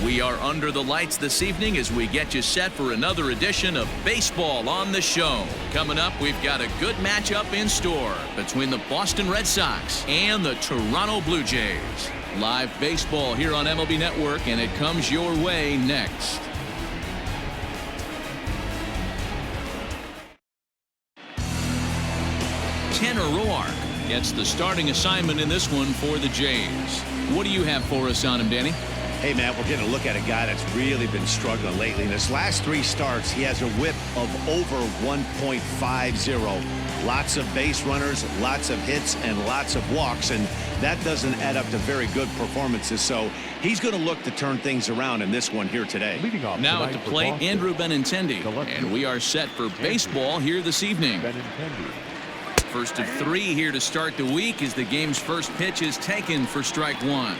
We are under the lights this evening as we get you set for another edition of Baseball on the Show. Coming up, we've got a good matchup in store between the Boston Red Sox and the Toronto Blue Jays. Live baseball here on MLB Network, and it comes your way next. Tanner Roark gets the starting assignment in this one for the Jays. What do you have for us on him, Danny? Hey, Matt, we're getting a look at a guy that's really been struggling lately. In his last 3 starts, he has a whip of over 1.50. Lots of base runners, lots of hits, and lots of walks, and that doesn't add up to very good performances. So he's going to look to turn things around in this one here today. Now at the plate, Andrew Benintendi, and we are set for baseball here this evening. First of 3 here to start the week as the game's first pitch is taken for strike 1.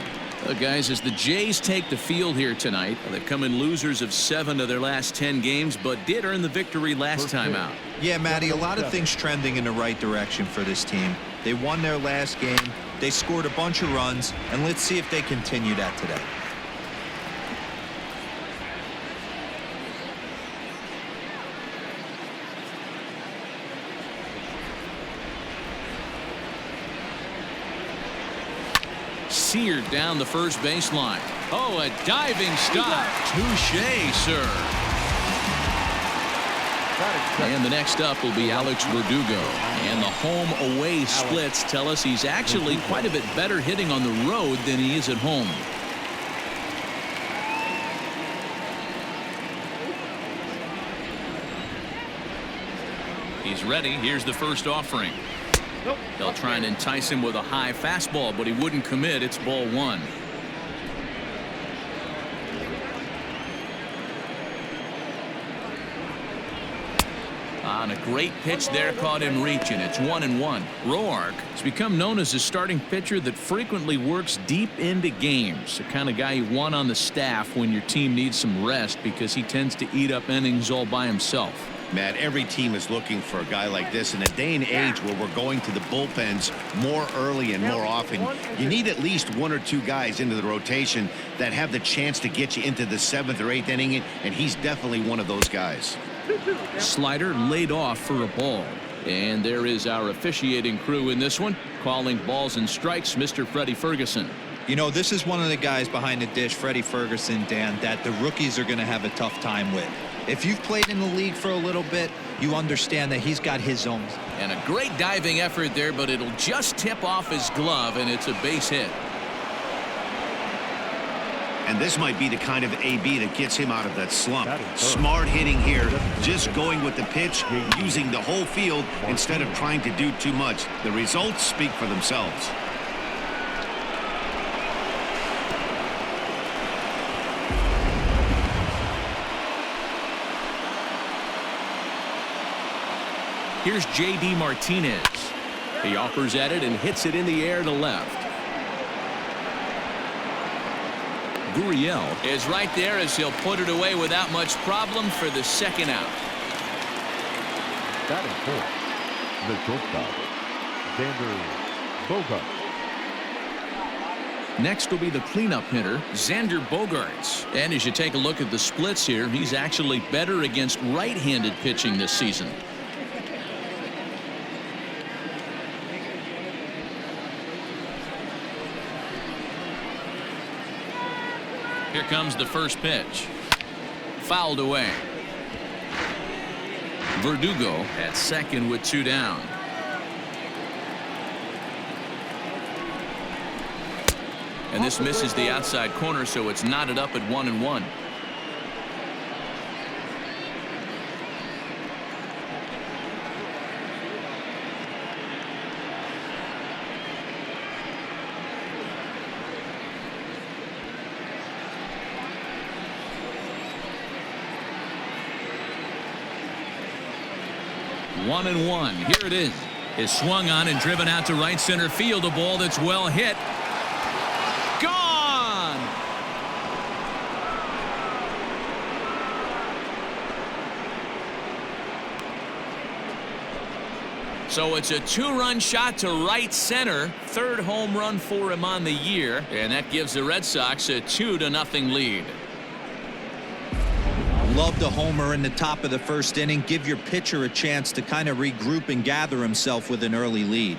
Guys, as the Jays take the field here tonight, they've come in losers of 7 of their last 10 games, but did earn the victory last time out. Yeah, Matty, a lot of things trending in the right direction for this team. They won their last game, they scored a bunch of runs, and let's see if they continue that today. Seared down the first baseline. Oh, a diving stop. Touché, sir. And the next up will be Alex Verdugo. And the home-away splits tell us he's actually quite a bit better hitting on the road than he is at home. He's ready. Here's the first offering. They'll try and entice him with a high fastball, but he wouldn't commit. It's ball 1. On a great pitch there, caught him reaching. It's 1-1. Roark has become known as a starting pitcher that frequently works deep into games. The kind of guy you want on the staff when your team needs some rest because he tends to eat up innings all by himself. Matt, every team is looking for a guy like this in a day and age where we're going to the bullpens more early and more often. You need at least 1 or 2 guys into the rotation that have the chance to get you into the 7th or 8th inning, and he's definitely one of those guys. Slider laid off for a ball. And there is our officiating crew in this one, calling balls and strikes, Mr. Freddie Ferguson. You know, this is one of the guys behind the dish, Freddie Ferguson, Dan, that the rookies are going to have a tough time with. If you've played in the league for a little bit, you understand that he's got his zones. And a great diving effort there, but it'll just tip off his glove, and it's a base hit. And this might be the kind of AB that gets him out of that slump. Smart hitting here, just going with the pitch, using the whole field instead of trying to do too much. The results speak for themselves. Here's J.D. Martinez. He offers at it and hits it in the air to left. Gurriel is right there as he'll put it away without much problem for the second out. Batting fourth, the shortstop, Xander Bogaerts. Next will be the cleanup hitter, Xander Bogaerts. And as you take a look at the splits here, he's actually better against right-handed pitching this season. Here comes the first pitch. Fouled away. Verdugo at second with 2 down. And this misses the outside corner, so it's knotted up at 1-1. One and one. Here it is. Is swung on and driven out to right center field. A ball that's well hit. Gone. So it's a 2-run shot to right center. 3rd home run for him on the year. And that gives the Red Sox a 2-0 lead. Love the homer in the top of the first inning. Give your pitcher a chance to kind of regroup and gather himself with an early lead.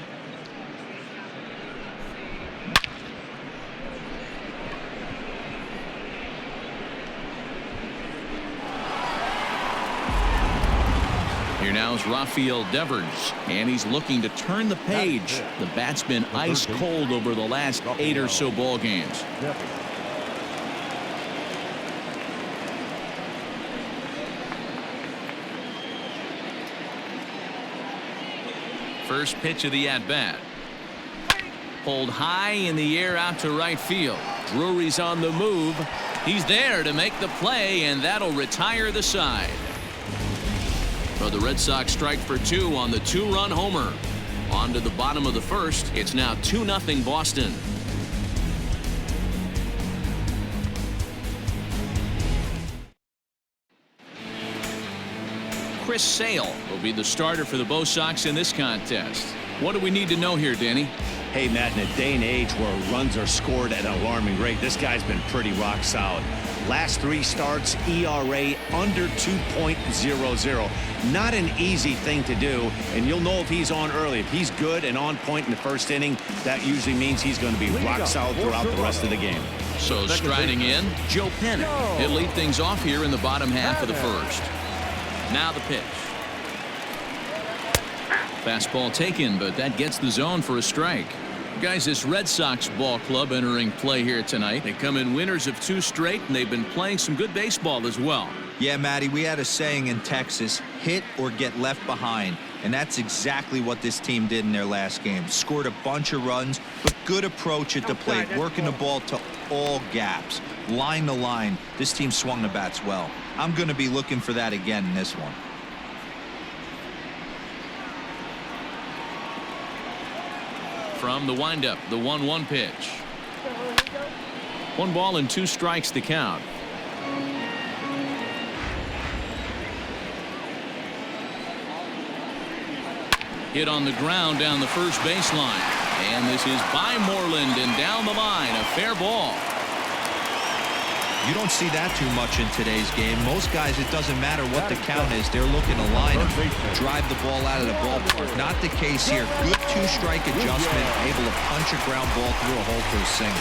Here now is Rafael Devers, and he's looking to turn the page. The bat's been ice cold over the last 8 or so ball games. First pitch of the at-bat. Pulled high in the air out to right field. Drury's on the move. He's there to make the play, and that'll retire the side. So the Red Sox strike for 2 on the 2-run homer. On to the bottom of the first. It's now 2-0 Boston. Chris Sale will be the starter for the Bo Sox in this contest. What do we need to know here, Danny? Hey, Matt, in a day and age where runs are scored at an alarming rate, this guy's been pretty rock solid. Last 3 starts, ERA under 2.00. Not an easy thing to do, and you'll know if he's on early. If he's good and on point in the first inning, that usually means he's going to be rock solid throughout the rest of the game. So striding in, Joe Pennant. He'll lead things off here in the bottom half of the first. Now the pitch. Fastball taken, but that gets the zone for a strike. Guys, this Red Sox ball club entering play here tonight. They come in winners of 2 straight, and they've been playing some good baseball as well. Yeah, Matty, we had a saying in Texas, hit or get left behind. And that's exactly what this team did in their last game. Scored a bunch of runs, but good approach at the plate, working the ball to all gaps. Line to line, this team swung the bats well. I'm going to be looking for that again in this one. From the windup, the 1-1 pitch. 1 ball and 2 strikes to count. Hit on the ground down the first baseline. And this is by Moreland and down the line. A fair ball. You don't see that too much in today's game. Most guys, it doesn't matter what the count is. They're looking to line up, drive the ball out of the ballpark. Not the case here. Good 2-strike adjustment, able to punch a ground ball through a hole for a single.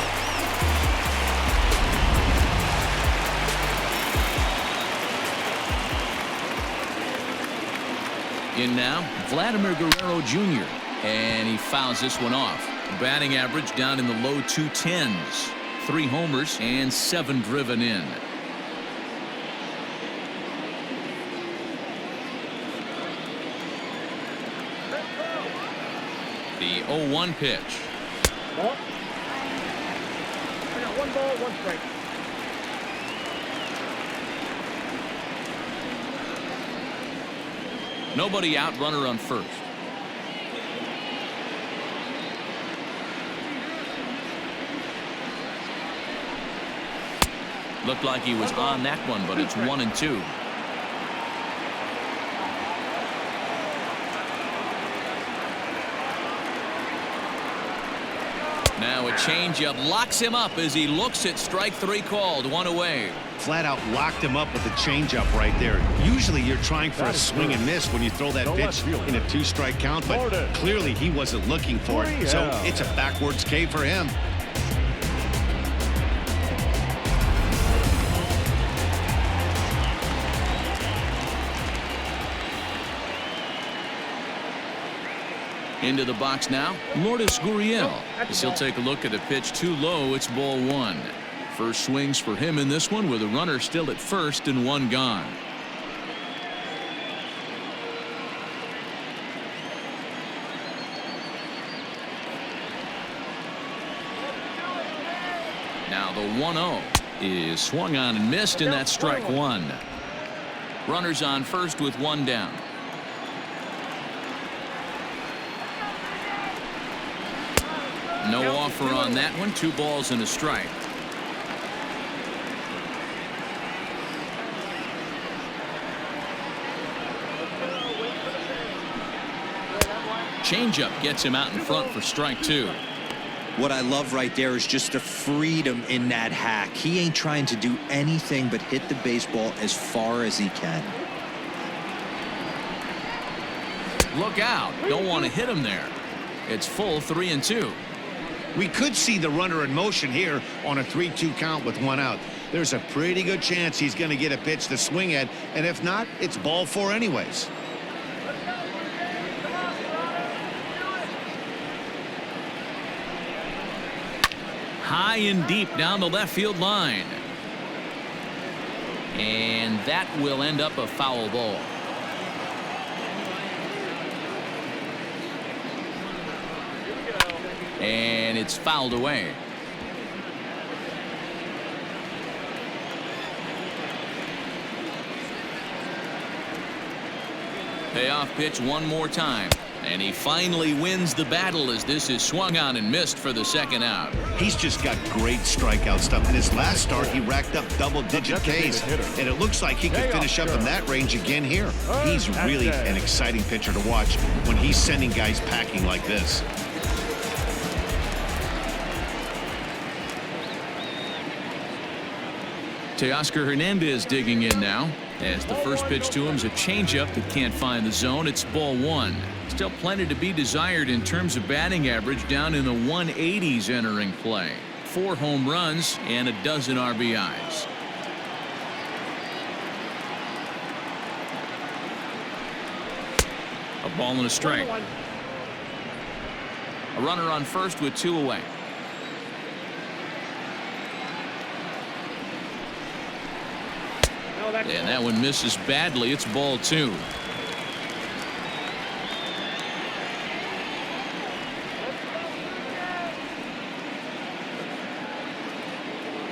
In now, Vladimir Guerrero Jr. And he fouls this one off. Batting average down in the low 210s. 3 homers and 7 driven in. The 0-1 pitch. I got 1 ball, 1 strike. Nobody out, runner on first. Looked like he was on that one, but it's 1-2. Now a changeup locks him up as he looks at strike 3 called. 1 away. Flat out locked him up with a changeup right there. Usually you're trying for a swing and miss when you throw that pitch in a 2-strike count, but clearly he wasn't looking for it. So it's a backwards K for him. Into the box now, Lourdes Gurriel. As he'll take a look at a pitch too low, it's ball 1. First swings for him in this one with a runner still at first and 1 gone. Now the 1-0 is swung on and missed, and that's strike 1. Runners on first with 1 down. No offer on that one. 2 balls and a strike. Changeup gets him out in front for strike 2. What I love right there is just the freedom in that hack. He ain't trying to do anything but hit the baseball as far as he can. Look out. Don't want to hit him there. It's full 3-2. We could see the runner in motion here on a 3-2 count with one out. There's a pretty good chance he's going to get a pitch to swing at, and if not, it's ball 4 anyways. High and deep down the left field line. And that will end up a foul ball. And it's fouled away. Payoff pitch one more time. And he finally wins the battle as this is swung on and missed for the second out. He's just got great strikeout stuff. In his last start, he racked up double-digit Ks, and it looks like he could finish up in that range again here. He's really an exciting pitcher to watch when he's sending guys packing like this. Teoscar Hernandez digging in now, as the first pitch to him is a changeup that can't find the zone. It's ball 1. Still plenty to be desired in terms of batting average, down in the 180s entering play. 4 home runs and a dozen RBIs. A ball and a strike. A runner on first with 2 away. And that one misses badly. It's ball 2.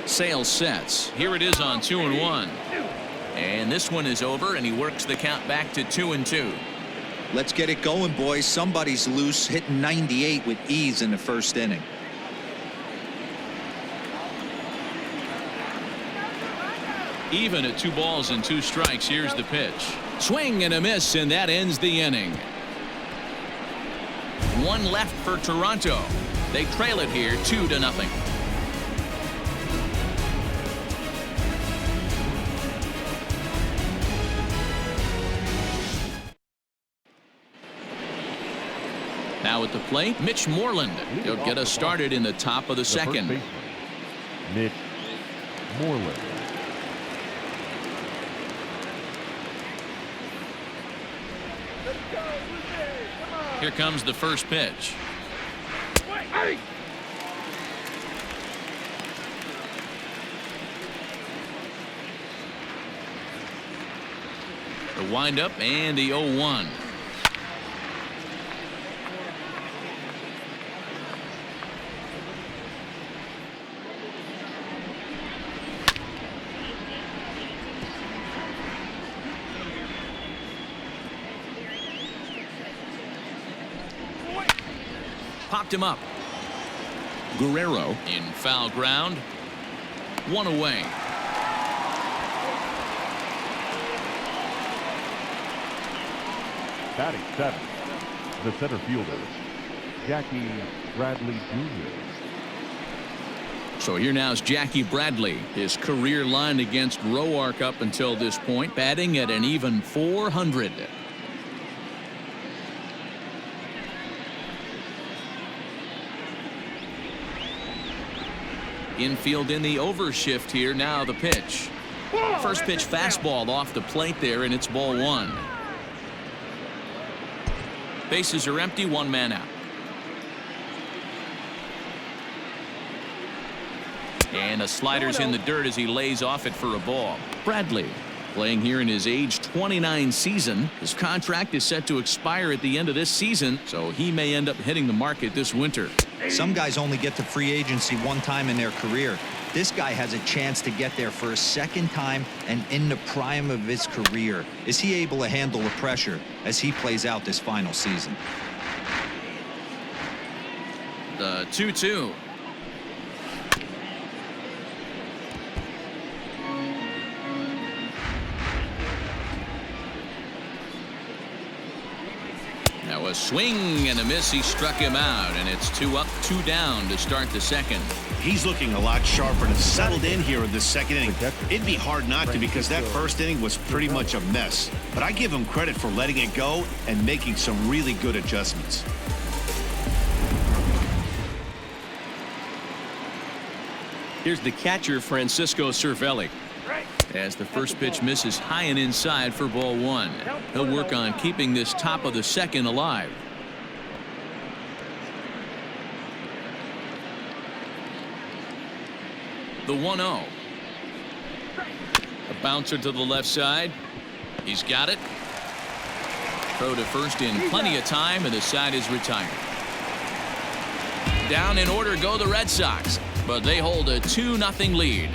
Sale sets. Here it is on 2-1. And this one is over, and he works the count back to 2-2. Let's get it going, boys. Somebody's loose, hitting 98 with ease in the first inning. Even at 2 balls and 2 strikes. Here's the pitch. Swing and a miss, and that ends the inning. 1 left for Toronto. They trail it here 2-0. Now at the plate, Mitch Moreland. He'll get us started in the top of the second. First baseman, Mitch Moreland. Here comes the first pitch. The windup and the 0-1. Popped him up. Guerrero in foul ground. 1 away. Batting 7th, the center fielder, Jackie Bradley Jr. So here now is Jackie Bradley. His career line against Roark up until this point, batting at an even .400. Infield in the overshift here. Now the pitch. First pitch fastball off the plate there, and it's ball 1. Bases are empty. 1 man out. And a slider's in the dirt as he lays off it for a ball. Bradley playing here in his age 29 season. His contract is set to expire at the end of this season, so he may end up hitting the market this winter. Some guys only get to free agency 1 time in their career. This guy has a chance to get there for a second time and in the prime of his career. Is he able to handle the pressure as he plays out this final season? The 2-2. Now a swing and a miss. He struck him out, and it's 2 up, 2 down to start the second. He's looking a lot sharper and settled in here in this second inning. It'd be hard not to because that first inning was pretty much a mess. But I give him credit for letting it go and making some really good adjustments. Here's the catcher, Francisco Cervelli. As the first pitch misses high and inside for ball 1. He'll work on keeping this top of the second alive. The 1-0. A bouncer to the left side. He's got it. Throw to first in plenty of time, and the side is retired. Down in order go the Red Sox, but they hold a 2-0 lead.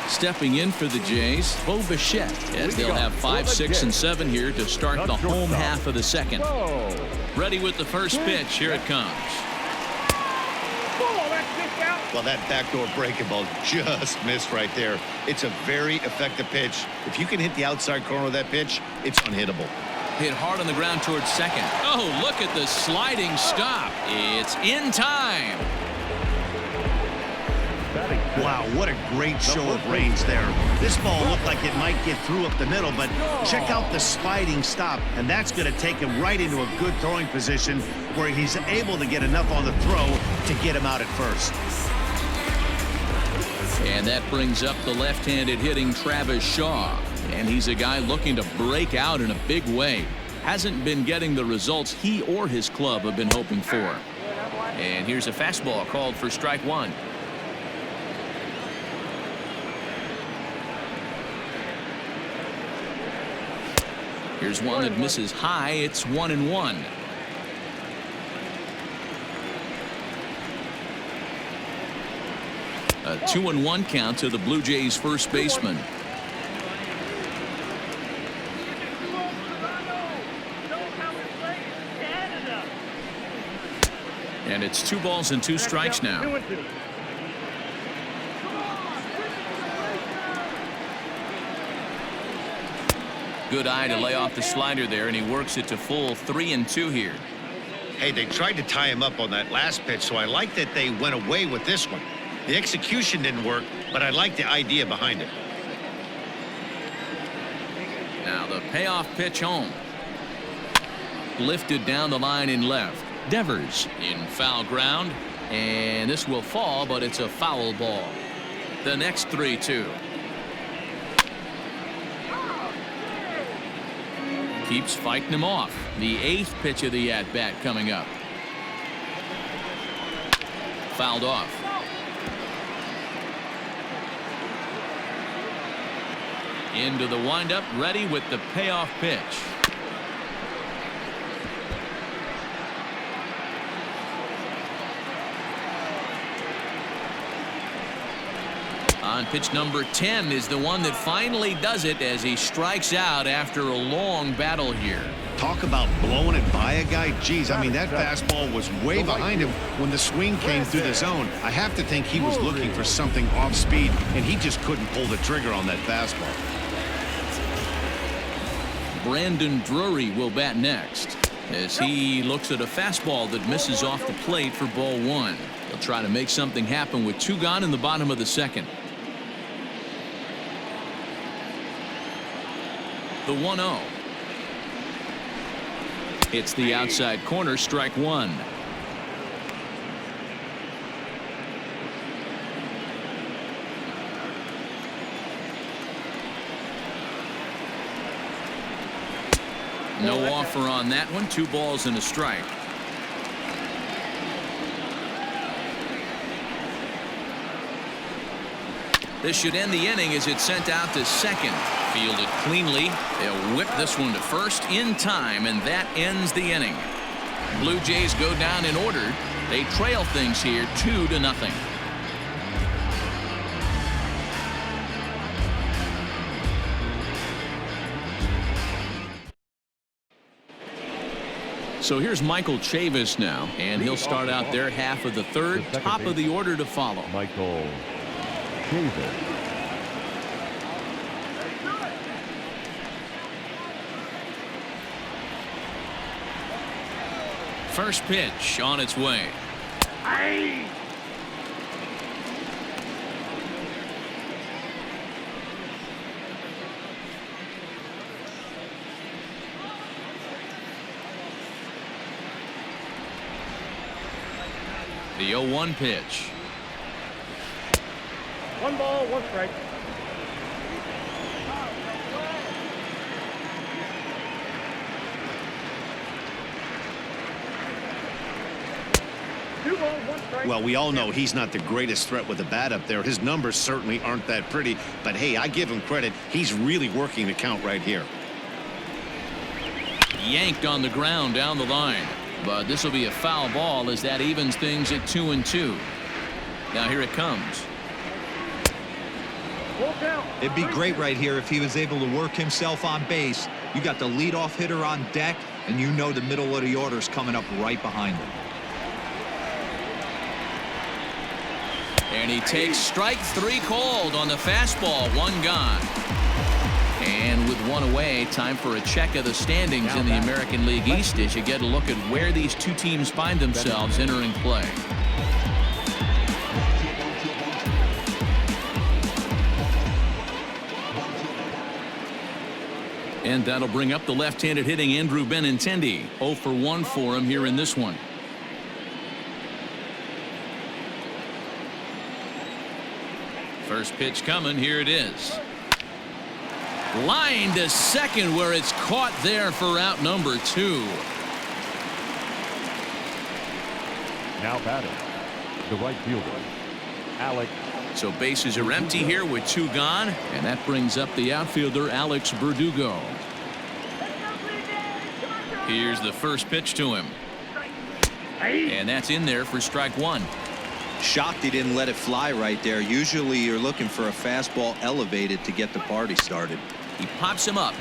Stepping in for the Jays, Bo Bichette, as they'll have 5, 6, and 7 here to start the home half of the second. Ready with the first pitch. Here it comes. Well, that backdoor breaking ball just missed right there. It's a very effective pitch. If you can hit the outside corner of that pitch, it's unhittable. Hit hard on the ground towards second. Oh, look at the sliding stop. It's in time. Wow, what a great show of range there. This ball looked like it might get through up the middle, but check out the sliding stop, and that's going to take him right into a good throwing position where he's able to get enough on the throw to get him out at first. And that brings up the left-handed hitting Travis Shaw, and he's a guy looking to break out in a big way. Hasn't been getting the results he or his club have been hoping for. And here's a fastball called for strike 1. Here's one that misses high. It's 1-1. A 2-1 count to the Blue Jays first baseman. And it's 2 balls and 2 strikes now. Good eye to lay off the slider there, and he works it to full 3-2 here. Hey, they tried to tie him up on that last pitch, so I like that they went away with this one. The execution didn't work, but I like the idea behind it. Now the payoff pitch home. Lifted down the line in left. Devers in foul ground, and this will fall, but it's a foul ball. The next 3-2. Keeps fighting him off. The 8th pitch of the at-bat coming up. Fouled off. Into the windup, ready with the payoff pitch. On pitch number 10 is the one that finally does it as he strikes out after a long battle here. Talk about blowing it by a guy. Geez, I mean, that fastball was way behind him when the swing came through the zone. I have to think he was looking for something off speed, and he just couldn't pull the trigger on that fastball. Brandon Drury will bat next as he looks at a fastball that misses off the plate for ball 1. He'll try to make something happen with 2 gone in the bottom of the second. The 1-0. It's the outside corner, strike 1. No offer on that one. 2 balls and a strike. This should end the inning as it's sent out to second. Fielded cleanly. They'll whip this one to first in time, and that ends the inning. Blue Jays go down in order. They trail things here 2-0. So here's Michael Chavis now, and he'll start out their half of the third, top of the order to follow. Michael Davis. First pitch on its way. The 0-1 pitch. 1 ball, 1 strike. Well, we all know he's not the greatest threat with the bat up there. His numbers certainly aren't that pretty. But, hey, I give him credit. He's really working the count right here. Yanked on the ground down the line. But this will be a foul ball as that evens things at 2-2. Now here it comes. It'd be great right here if he was able to work himself on base. You got the leadoff hitter on deck, and you know the middle of the order's coming up right behind him. And he takes strike 3 called on the fastball. 1 gone. And with 1 away, time for a check of the standings in the American League East as you get a look at where these two teams find themselves entering play. And that'll bring up the left-handed hitting Andrew Benintendi. 0 for 1 for him here in this one. First pitch coming. Here it is. Line to second where it's caught there for out number 2. Now batting, the right fielder, Alex. So bases are empty here with 2 gone, and that brings up the outfielder Alex Verdugo. Here's the first pitch to him. And that's in there for strike 1. Shocked he didn't let it fly right there. Usually you're looking for a fastball elevated to get the party started. He pops him up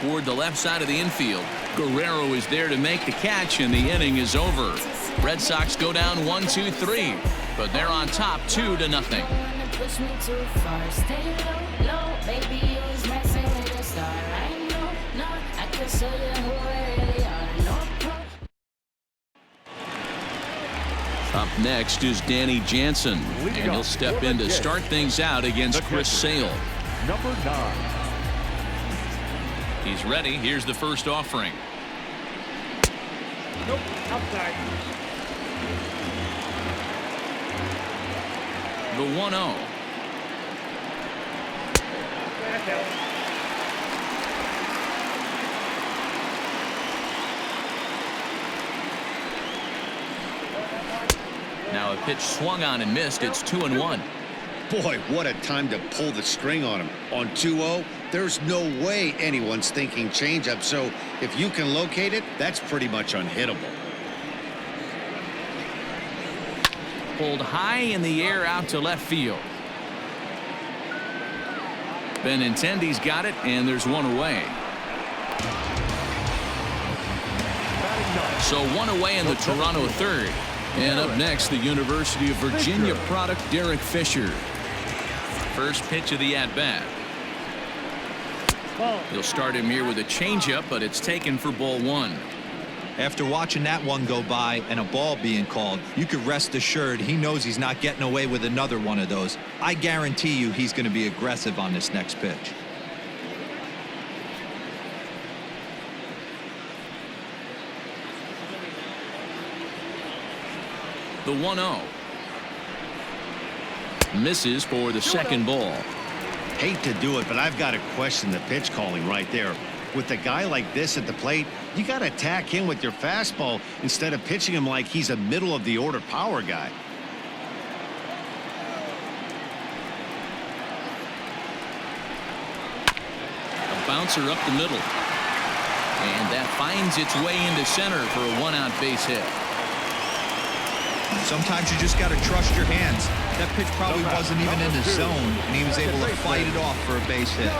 toward the left side of the infield. Guerrero is there to make the catch, and the inning is over. Red Sox go down 1-2-3, but they're on top 2-0. Up next is Danny Jansen, and he'll step in to start things out against Chris Sale. Number 9. He's ready. Here's the first offering. Nope, outside. The 1-0. Back out. Now a pitch swung on and missed. It's 2-1. Boy, what a time to pull the string on him. On 2-0, there's no way anyone's thinking changeup. So if you can locate it, that's pretty much unhittable. Pulled high in the air out to left field. Benintendi's got it, and there's 1 away. So 1 away in the Toronto third. And up next, the University of Virginia product, Derek Fisher. First pitch of the at-bat. He'll start him here with a changeup, but it's taken for ball 1. After watching that one go by and a ball being called, you could rest assured he knows he's not getting away with another one of those. I guarantee you he's going to be aggressive on this next pitch. The 1-0. Misses for the second ball. Hate to do it, but I've got to question the pitch calling right there. With a guy like this at the plate, you got to attack him with your fastball instead of pitching him like he's a middle of the order power guy. A bouncer up the middle. And that finds its way into center for a 1-out base hit. Sometimes you just got to trust your hands. That pitch probably wasn't even in the zone, and he was able to fight it off for a base hit.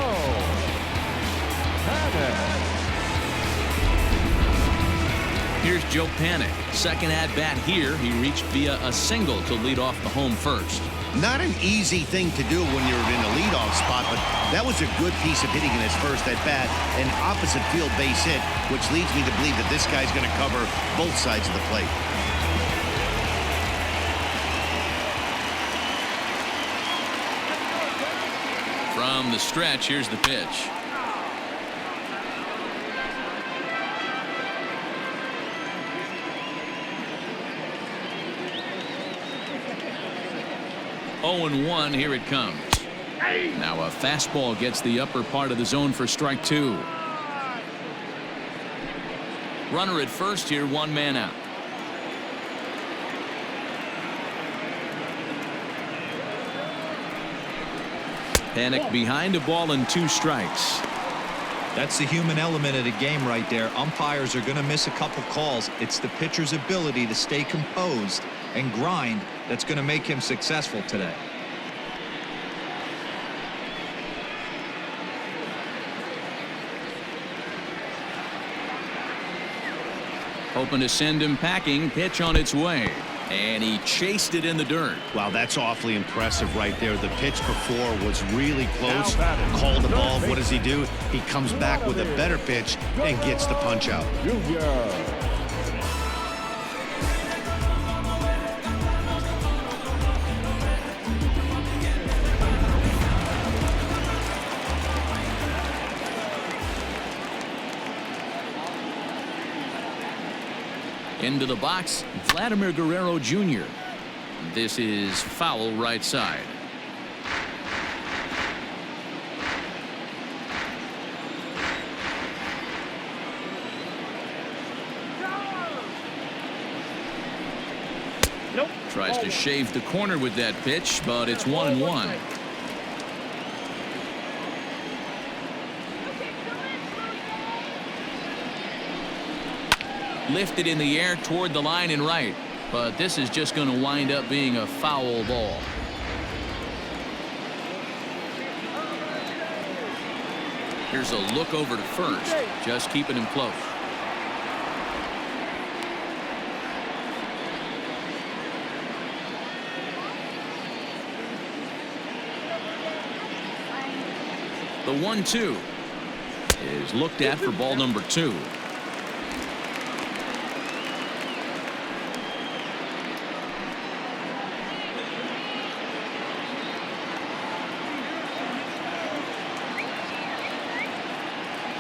Here's Joe Panic. Second at-bat here. He reached via a single to lead off the home first. Not an easy thing to do when you're in a leadoff spot, but that was a good piece of hitting in his first at-bat, an opposite field base hit, which leads me to believe that this guy's going to cover both sides of the plate. From the stretch, here's the pitch. Oh, 0-1, here it comes. Now a fastball gets the upper part of the zone for strike two. Runner at first here, one man out. Panic behind a ball and 2 strikes. That's the human element of the game right there. Umpires are going to miss a couple calls. It's the pitcher's ability to stay composed and grind that's going to make him successful today. Hoping to send him packing. Pitch on its way. And he chased it in the dirt. Wow, that's awfully impressive right there. The pitch before was really close. Called the ball. What does he do? He comes back with a better pitch and gets the punch out. Into the box, Vladimir Guerrero Jr. This is foul right side. Nope. Tries to shave the corner with that pitch, but it's 1-1. Lifted in the air toward the line and right, but this is just going to wind up being a foul ball. Here's a look over to first, just keeping him close. The 1-2 is looked at for ball number 2.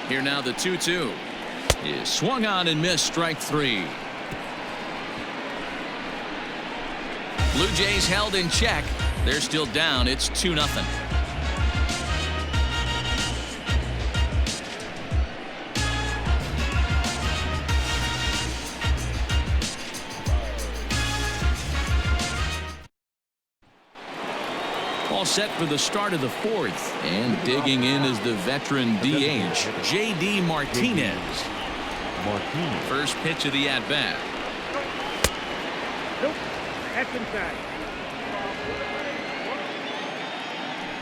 Here now the 2-2 is swung on and missed, strike 3. Blue Jays held in check. They're still down. It's 2-0. All set for the start of the 4th, and digging in is the veteran DH, J.D. Martinez. First pitch of the at-bat. Nope. That's inside.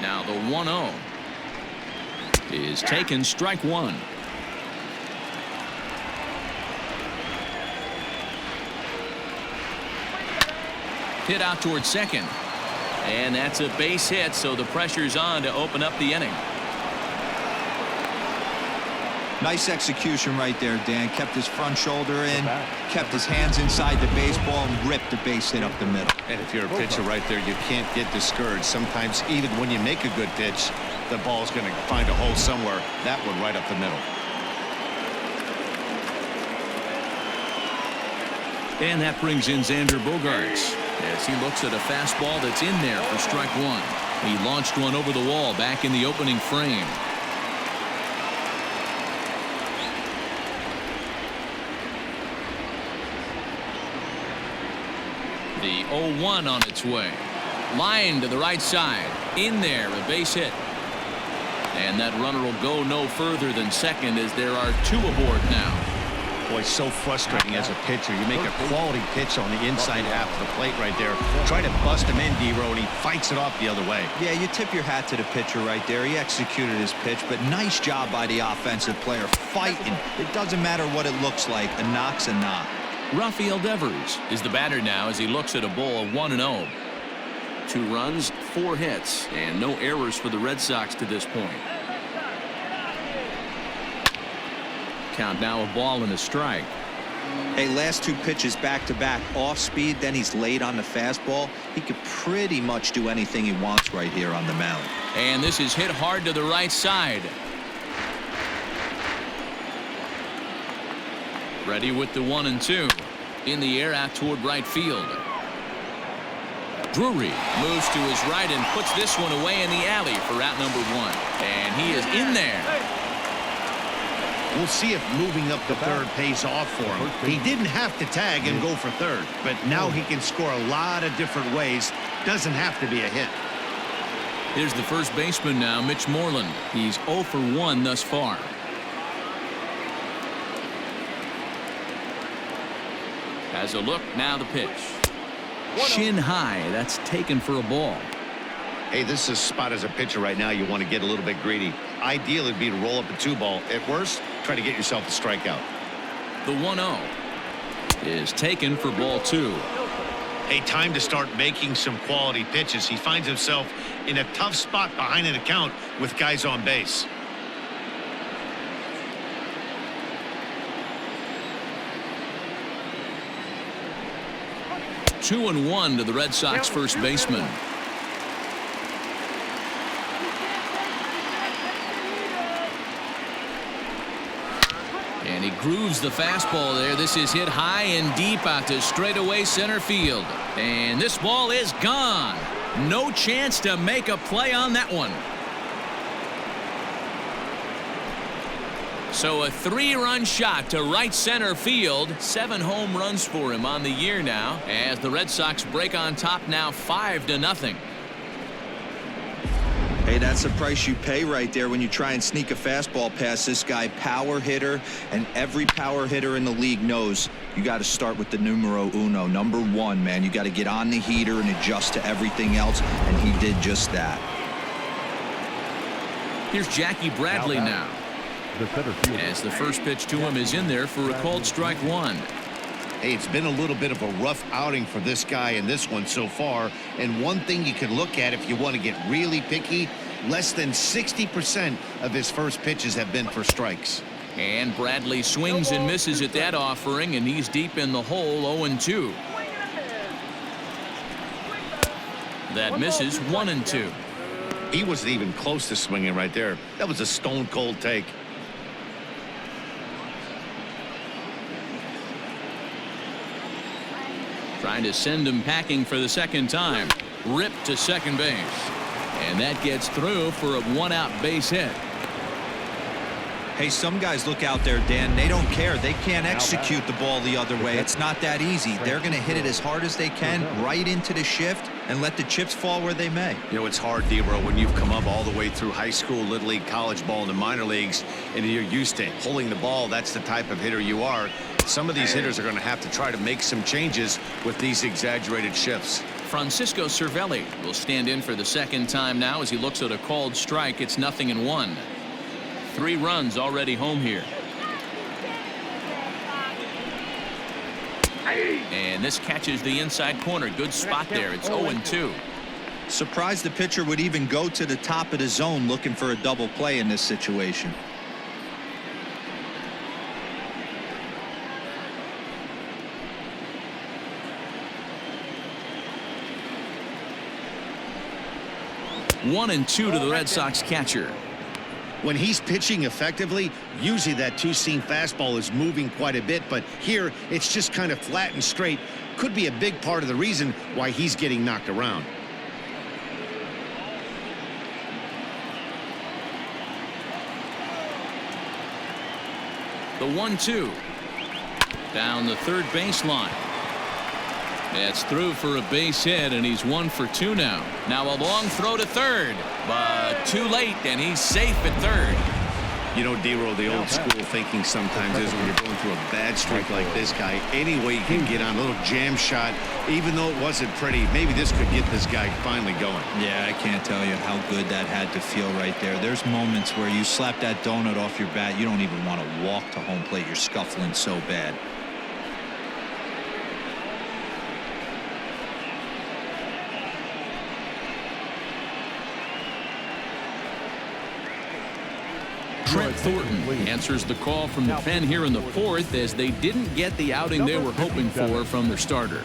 Now the 1-0 is taken, strike 1. Hit out towards second. And that's a base hit, so the pressure's on to open up the inning. Nice execution right there, Dan. Kept his front shoulder in, kept his hands inside the baseball, and ripped the base hit up the middle. And if you're a pitcher right there, you can't get discouraged. Sometimes even when you make a good pitch, the ball's going to find a hole somewhere. That one right up the middle. And that brings in Xander Bogaerts as he looks at a fastball that's in there for strike 1. He launched one over the wall back in the opening frame. The 0-1 on its way. Line to the right side. In there, a base hit. And that runner will go no further than second as there are 2 aboard now. Boy, so frustrating as a pitcher. You make a quality pitch on the inside half of the plate right there. Try to bust him in, D-Row, and he fights it off the other way. Yeah, you tip your hat to the pitcher right there. He executed his pitch, but nice job by the offensive player fighting. It doesn't matter what it looks like. A knock's a knock. Rafael Devers is the batter now as he looks at a ball 1-0. 2 runs, 4 hits, and no errors for the Red Sox to this point. Count now a ball and a strike. Hey, last 2 pitches back-to-back off speed, then he's late on the fastball. He could pretty much do anything he wants right here on the mound. And this is hit hard to the right side. Ready with the 1-2. In the air out toward right field. Drury moves to his right and puts this one away in the alley for out number 1. And he is in there. We'll see if moving up to third pays off for him. He didn't have to tag and go for third, but now he can score a lot of different ways. Doesn't have to be a hit. Here's the first baseman now, Mitch Moreland. He's 0 for 1 thus far. Has a look, now the pitch. Shin high, that's taken for a ball. Hey, this is a spot as a pitcher right now you want to get a little bit greedy. Ideal would be to roll up a 2-ball. At worst, try to get yourself a strikeout. The 1-0 is taken for ball 2. Hey, time to start making some quality pitches. He finds himself in a tough spot behind an account with guys on base. Two and 1 to the Red Sox first baseman. And he grooves the fastball there. This is hit high and deep out to straightaway center field. And this ball is gone. No chance to make a play on that one. So a 3-run shot to right center field. 7 home runs for him on the year now as the Red Sox break on top now 5-0. Hey, that's the price you pay right there when you try and sneak a fastball past this guy. Power hitter, and every power hitter in the league knows you got to start with the numero uno, number 1, man. You got to get on the heater and adjust to everything else, and he did just that. Here's Jackie Bradley now. The center fielder. As the first pitch to him is in there for a called strike 1. Hey, it's been a little bit of a rough outing for this guy in this one so far. And one thing you can look at if you want to get really picky, less than 60% of his first pitches have been for strikes. And Bradley swings and misses at that offering, and he's deep in the hole, 0-2. That misses 1-2. He wasn't even close to swinging right there. That was a stone cold take. Trying to send him packing for the second time. Ripped to second base. And that gets through for a 1-out base hit. Hey, some guys look out there, Dan. They don't care. They can't execute the ball the other way. It's not that easy. They're going to hit it as hard as they can right into the shift and let the chips fall where they may. You know, it's hard, Debro, when you've come up all the way through high school, little league, college ball, and the minor leagues, and you're used to pulling the ball. That's the type of hitter you are. Some of these hitters are going to have to try to make some changes with these exaggerated shifts. Francisco Cervelli will stand in for the second time now as he looks at a called strike. It's 0-1. 3 runs already home here. And this catches the inside corner. Good spot there. It's 0-2. Surprised the pitcher would even go to the top of the zone looking for a double play in this situation. One and 2 to the Red Sox catcher. When he's pitching effectively, usually that 2-seam fastball is moving quite a bit, but here it's just kind of flat and straight. Could be a big part of the reason why he's getting knocked around. The 1-2 down the third baseline. It's through for a base hit, and he's 1 for 2 now. Now a long throw to third, but too late, and he's safe at third. You know, D-Roll, the old school thinking sometimes is when you're going through a bad streak like this guy, any way you can get on a little jam shot, even though it wasn't pretty, maybe this could get this guy finally going. Yeah, I can't tell you how good that had to feel right there. There's moments where you slap that donut off your bat, you don't even want to walk to home plate. You're scuffling so bad. Thornton answers the call from the pen here in the fourth as they didn't get the outing they were hoping for from their starter.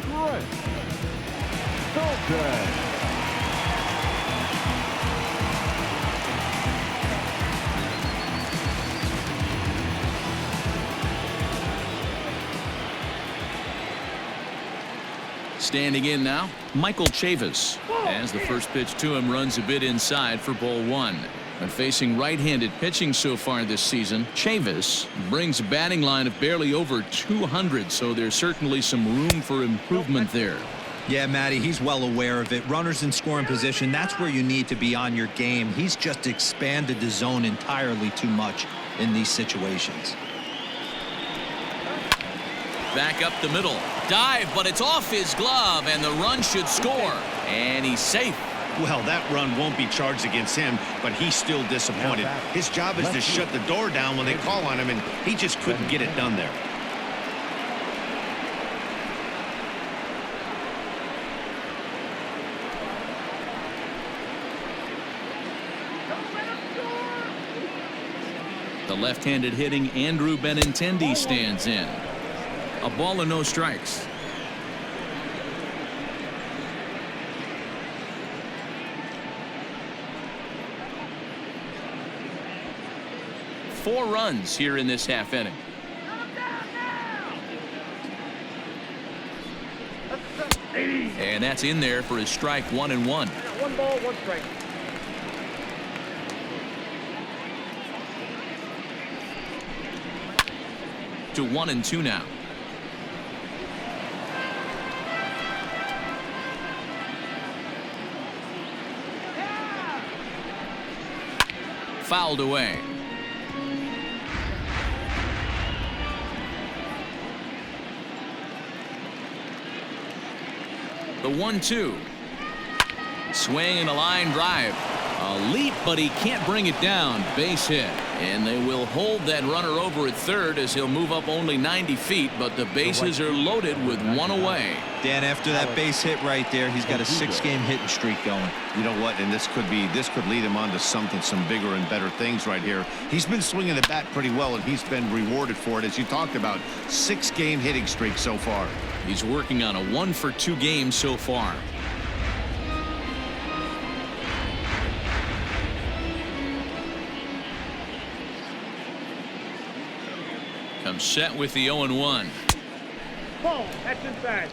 Standing in now, Michael Chavis, as the first pitch to him runs a bit inside for ball one. And facing right-handed pitching so far this season, Chavis brings a batting line of barely over 200, so there's certainly some room for improvement there. Yeah, Matty, he's well aware of it. Runners in scoring position, that's where you need to be on your game. He's just expanded the zone entirely too much in these situations. Back up the middle. Dive, but it's off his glove, and the run should score. And he's safe. Well, that run won't be charged against him, but he's still disappointed. His job is to shut the door down when they call on him, and he just couldn't get it done there. The left-handed hitting Andrew Benintendi stands in. A ball and no strikes. Four runs here in this half inning. And that's in there for his strike 1-1. 1 ball, 1 strike. To 1-2 now. Fouled away. The 1-2. Swing and a line drive. A leap, but he can't bring it down. Base hit. And they will hold that runner over at third as he'll move up only 90 feet, but the bases are loaded with one away. Dan, after that base hit right there, he's got a 6-game hitting streak going. You know what? And this could lead him on to some bigger and better things right here. He's been swinging the bat pretty well, and he's been rewarded for it, as you talked about. 6-game hitting streak so far. He's working on a 1-for-2 game so far. Comes set with the 0-1. Ball, that's inside.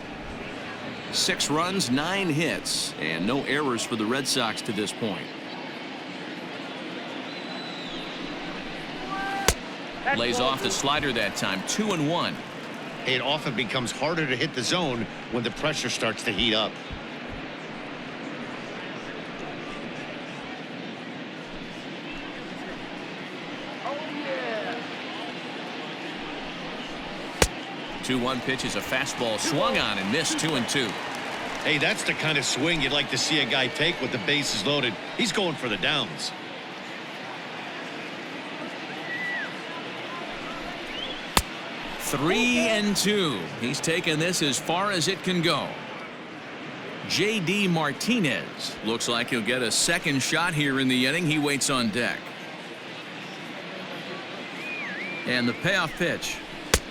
6 runs, 9 hits, and no errors for the Red Sox to this point. Lays off the slider that time. 2-1. It often becomes harder to hit the zone when the pressure starts to heat up. Oh, yeah. 2-1 pitch is a fastball swung on and missed. 2-2. Hey, that's the kind of swing you'd like to see a guy take with the bases loaded. He's going for the downs. Three and 2. He's taken this as far as it can go. J.D. Martinez looks like he'll get a second shot here in the inning. He waits on deck. And the payoff pitch.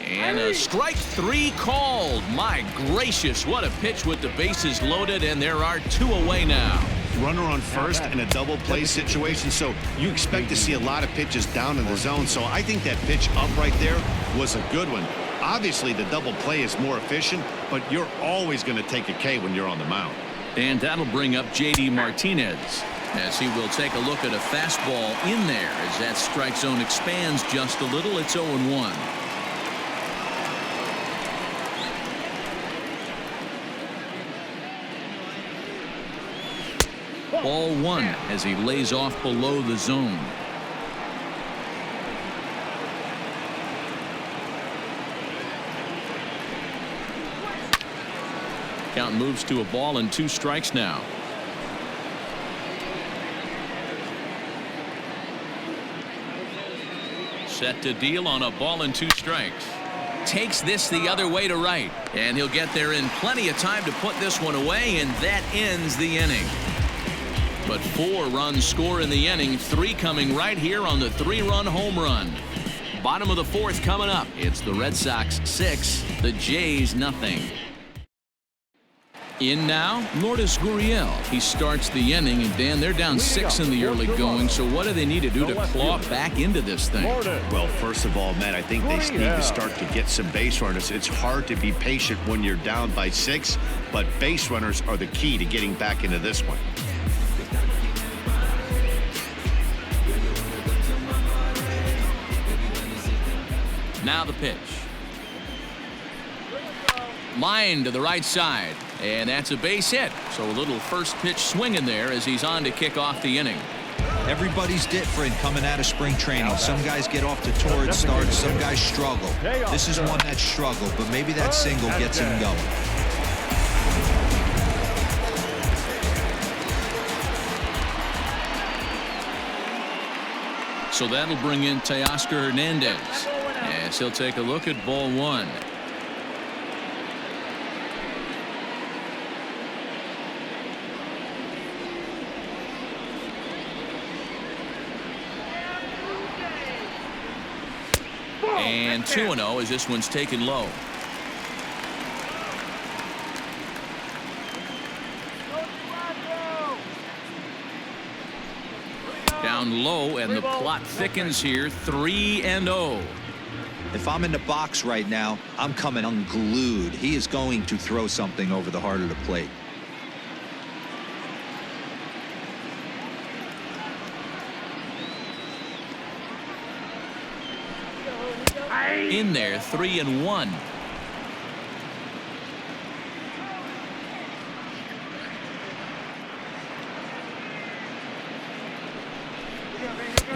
And a strike 3 called. My gracious, what a pitch with the bases loaded, and there are 2 away now. Runner on first in a double play situation, so you expect to see a lot of pitches down in the zone. So I think that pitch up right there was a good one. Obviously, the double play is more efficient, but you're always going to take a K when you're on the mound. And that'll bring up J.D. Martinez as he will take a look at a fastball in there as that strike zone expands just a little. It's 0-1. Ball 1 as he lays off below the zone. Count moves to a ball and 2 strikes now. Set to deal on a ball and 2 strikes. Takes this the other way to right, and he'll get there in plenty of time to put this one away, and that ends the inning. But 4 runs score in the inning, 3 coming right here on the 3-run home run. Bottom of the 4th coming up. It's the Red Sox 6, the Jays nothing. In now, Lourdes Gurriel. He starts the inning, and Dan, they're down 6 in the early going, so what do they need to do to claw back into this thing? Well, first of all, Matt, I think they need to start to get some base runners. It's hard to be patient when you're down by 6, but base runners are the key to getting back into this one. Now the pitch. Line to the right side, and that's a base hit. So a little first pitch swing in there as he's on to kick off the inning. Everybody's different coming out of spring training. Some guys get off to torrid starts, some guys struggle. This is one that struggled, but maybe that single gets him going. So that'll bring in Teoscar Hernandez as he'll take a look at ball 1. And 2-0 as this one's taken low. Down low, and the plot thickens here. 3-0. If I'm in the box right now, I'm coming unglued. He is going to throw something over the heart of the plate. In there, 3-1.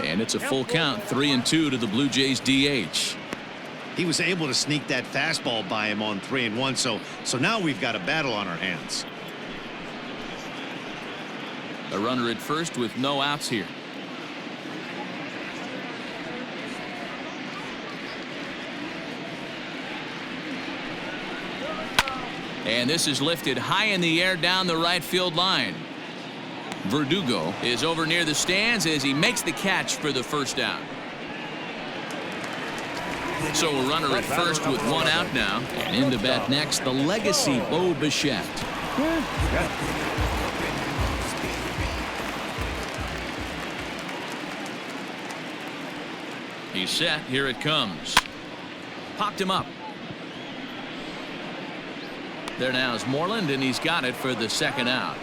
And it's a full count, 3-2 to the Blue Jays DH. He was able to sneak that fastball by him on 3-1, so now we've got a battle on our hands. A runner at first with no outs here. And this is lifted high in the air down the right field line. Verdugo is over near the stands as he makes the catch for the first down. So a runner at first with 1 out now. And in to bat next, the legacy Bo Bichette. He's set. Here it comes. Popped him up. There now is Moreland, and he's got it for the 2nd out.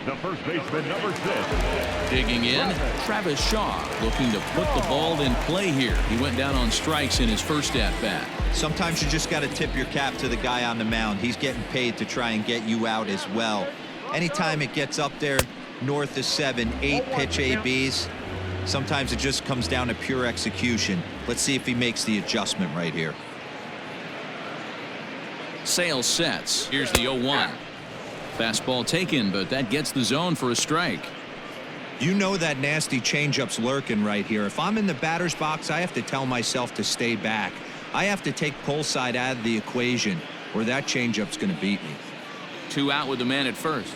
The first baseman, number 6. Digging in, Travis Shaw looking to put the ball in play here. He went down on strikes in his first at-bat. Sometimes you just got to tip your cap to the guy on the mound. He's getting paid to try and get you out as well. Anytime it gets up there north of 7, 8 pitch ABs, sometimes it just comes down to pure execution. Let's see if he makes the adjustment right here. Sales sets. Here's the 0-1. Fastball taken, but that gets the zone for a strike. You know that nasty changeup's lurking right here. If I'm in the batter's box, I have to tell myself to stay back. I have to take pull side out of the equation, or that changeup's going to beat me. 2 out with the man at first.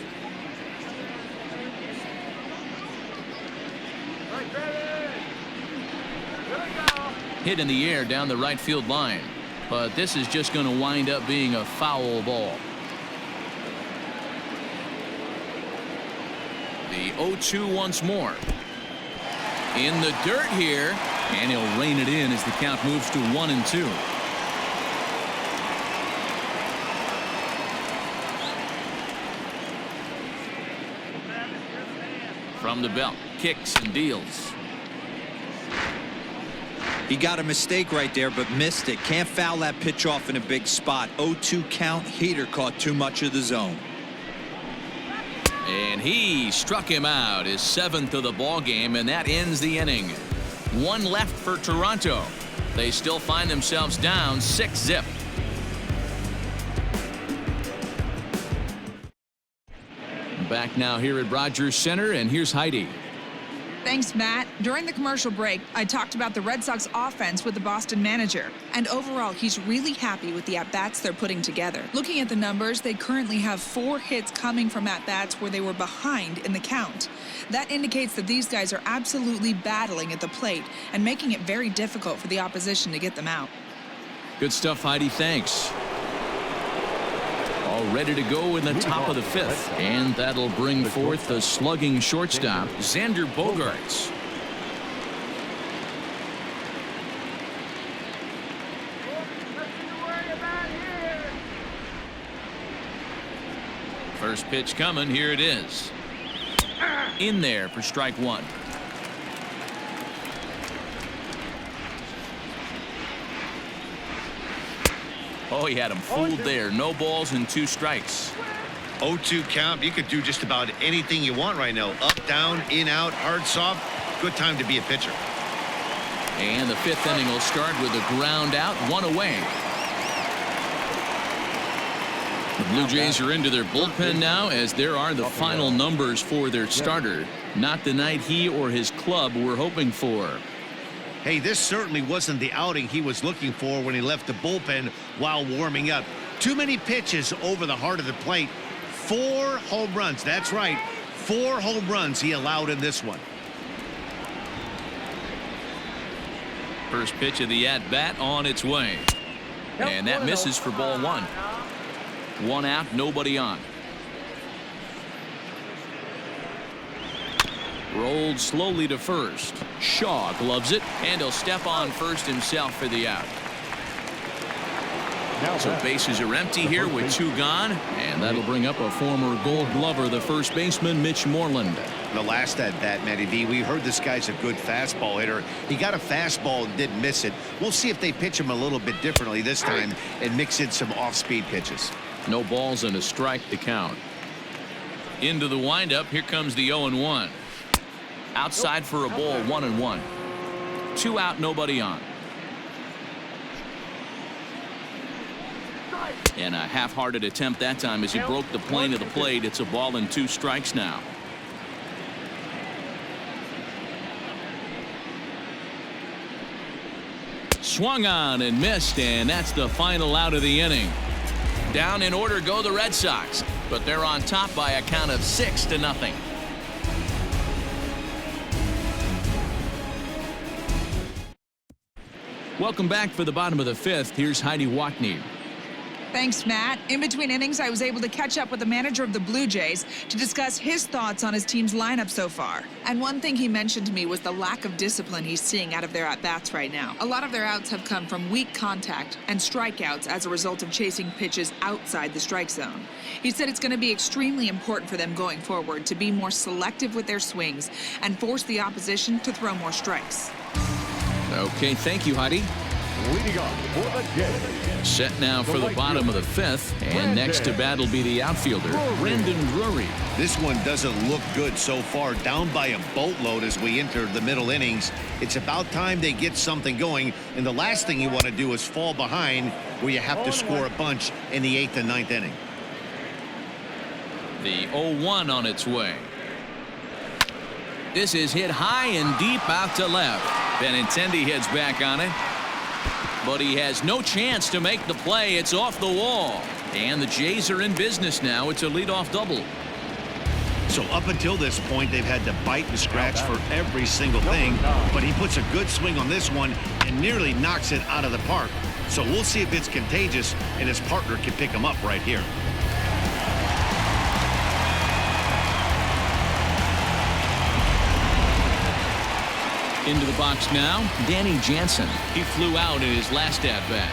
Hit in the air down the right field line, but this is just going to wind up being a foul ball. The 0-2 once more. In the dirt here, and he'll rein it in as the count moves to 1-2. From the belt, kicks and deals. He got a mistake right there, but missed it. Can't foul that pitch off in a big spot. 0-2 count. Heater caught too much of the zone. And he struck him out, his 7th of the ball game, and that ends the inning. 1 left for Toronto. They still find themselves down 6-0. Back now here at Rogers Center, and here's Heidi. Thanks, Matt. During the commercial break, I talked about the Red Sox offense with the Boston manager. And overall, he's really happy with the at-bats they're putting together. Looking at the numbers, they currently have 4 hits coming from at-bats where they were behind in the count. That indicates that these guys are absolutely battling at the plate and making it very difficult for the opposition to get them out. Good stuff, Heidi. Thanks. All ready to go in the top of the 5th. And that'll bring forth the slugging shortstop, Xander Bogaerts. First pitch coming. Here it is. In there for strike 1. Oh, he had him fooled there. No balls and 2 strikes. 0-2 count. You could do just about anything you want right now. Up, down, in, out, hard, soft. Good time to be a pitcher. And the 5th inning will start with a ground out, 1 away. The Blue Jays are into their bullpen now, as there are the final numbers for their starter. Not the night he or his club were hoping for. Hey, this certainly wasn't the outing he was looking for when he left the bullpen while warming up. Too many pitches over the heart of the plate. 4 home runs. That's right. 4 home runs he allowed in this one. First pitch of the at-bat on its way. And that misses for ball 1. 1 out, nobody on. Rolled slowly to first. Shaw gloves it, and he'll step on first himself for the out. So bases are empty here with 2 gone, and that'll bring up a former Gold Glover, the first baseman, Mitch Moreland. The last at bat, Matty V, we heard this guy's a good fastball hitter. He got a fastball and didn't miss it. We'll see if they pitch him a little bit differently this time and mix in some off-speed pitches. No balls and a strike to count. Into the windup. Here comes the 0-1. Outside for a ball, 1-1. 2 out, nobody on. And a half-hearted attempt that time as he broke the plane of the plate. It's a ball and 2 strikes now. Swung on and missed, and that's the final out of the inning. Down in order go the Red Sox, but they're on top by a count of 6-0. Welcome back for the bottom of the 5th. Here's Heidi Watney. Thanks, Matt. In between innings, I was able to catch up with the manager of the Blue Jays to discuss his thoughts on his team's lineup so far. And one thing he mentioned to me was the lack of discipline he's seeing out of their at-bats right now. A lot of their outs have come from weak contact and strikeouts as a result of chasing pitches outside the strike zone. He said it's going to be extremely important for them going forward to be more selective with their swings and force the opposition to throw more strikes. Okay, thank you, Heidi. Leading off for the Jays. Set now for the bottom of the 5th, and next to bat will be the outfielder, Brandon Drury. This one doesn't look good so far. Down by a boatload as we enter the middle innings. It's about time they get something going, and the last thing you want to do is fall behind where you have to score a bunch in the 8th and 9th inning. The 0-1 on its way. This is hit high and deep out to left. Benintendi heads back on it. But he has no chance to make the play. It's off the wall. And the Jays are in business now. It's a leadoff double. So up until this point, they've had to bite and scratch for every single thing. But he puts a good swing on this one and nearly knocks it out of the park. So we'll see if it's contagious and his partner can pick him up right here. Into the box now, Danny Jansen. He flew out in his last at-bat.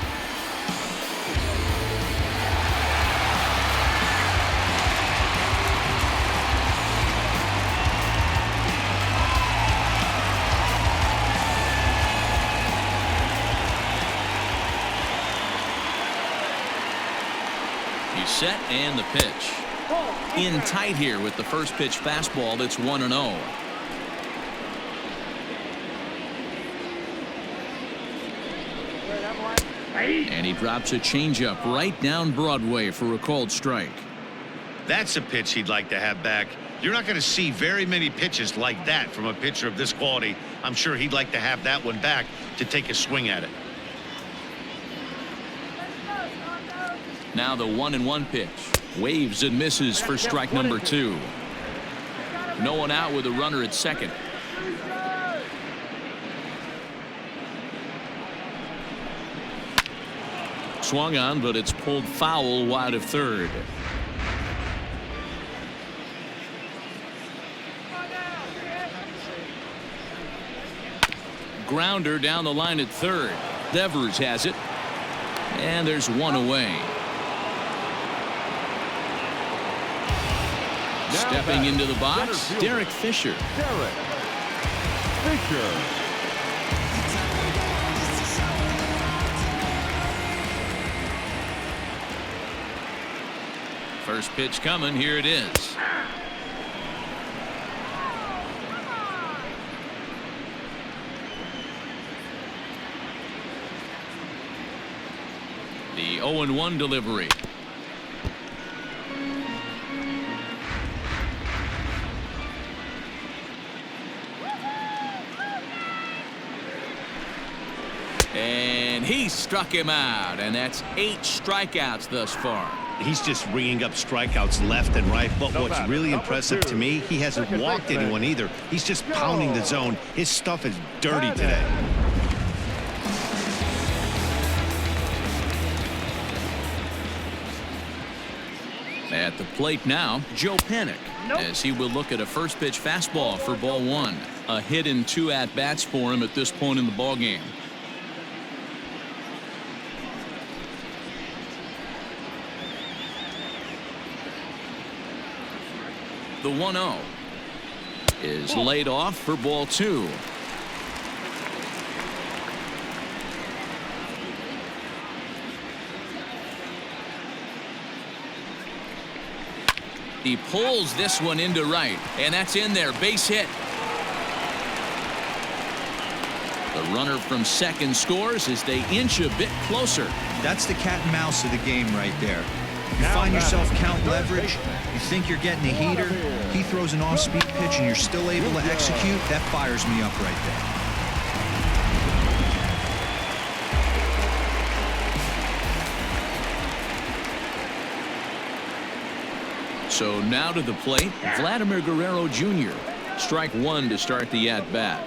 He's set and the pitch. In tight here with the first pitch fastball. That's 1-0. And he drops a changeup right down Broadway for a called strike. That's a pitch he'd like to have back. You're not going to see very many pitches like that from a pitcher of this quality. I'm sure he'd like to have that one back to take a swing at it. Now the 1-1 pitch. Waves and misses for strike number 2. No one out with a runner at second. Swung on, but it's pulled foul wide of third. Grounder down the line at third. Devers has it. And there's one away. Stepping into the box, Derek Fisher. Derek Fisher. First pitch coming. Here it is. The 0-1 delivery. And he struck him out, and that's 8 strikeouts thus far. He's just ringing up strikeouts left and right. But what's really impressive to me, he hasn't walked anyone either. He's just pounding the zone. His stuff is dirty today. At the plate now, Joe Panik, as he will look at a first pitch fastball for ball 1. A hit in 2 at-bats for him at this point in the ballgame. The 1-0 is laid off for ball 2. He pulls this one into right, and that's in there. Base hit. The runner from second scores as they inch a bit closer. That's the cat and mouse of the game right there. You find yourself count leverage, you think you're getting a heater, he throws an off-speed pitch and you're still able to execute. That fires me up right there. So now to the plate, Vladimir Guerrero Jr. Strike 1 to start the at-bat.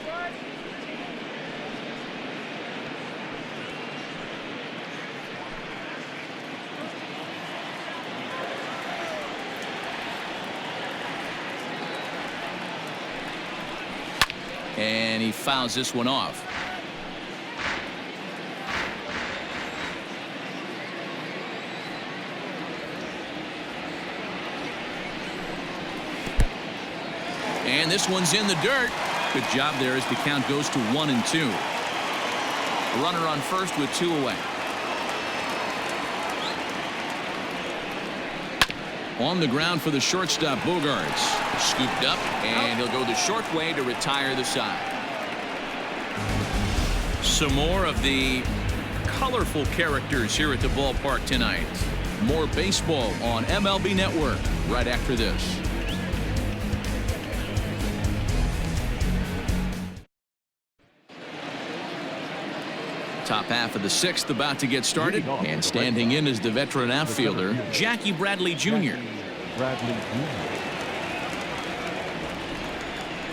And he fouls this one off. And this one's in the dirt. Good job there as the count goes to 1-2. Runner on first with 2 away. On the ground for the shortstop, Bogarts. Scooped up, and he'll go the short way to retire the side. Some more of the colorful characters here at the ballpark tonight. More baseball on MLB Network right after this. Top half of the 6th about to get started, and standing in is the veteran outfielder, Jackie Bradley Jr.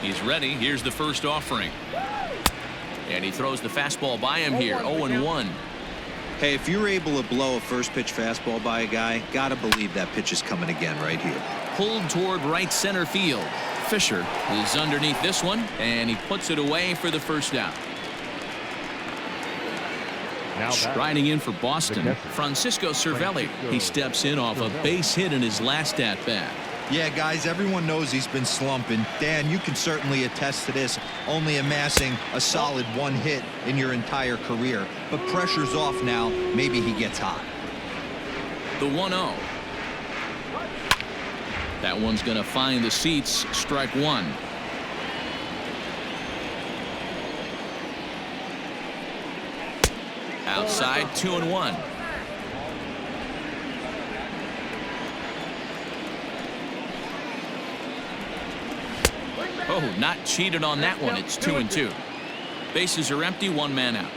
He's ready. Here's the first offering. And he throws the fastball by him here, 0-1. Hey, if you're able to blow a first pitch fastball by a guy, gotta believe that pitch is coming again right here. Pulled toward right center field. Fisher is underneath this one, and he puts it away for the first out. Striding in for Boston, Francisco Cervelli. He steps in off a base hit in his last at-bat. Yeah, guys, everyone knows he's been slumping. Dan, you can certainly attest to this, only amassing a solid 1 hit in your entire career. But pressure's off now. Maybe he gets hot. The 1-0. That one's going to find the seats. Strike 1. Outside, 2-1. Oh, not cheated on that one. It's 2-2. Bases are empty, one man out.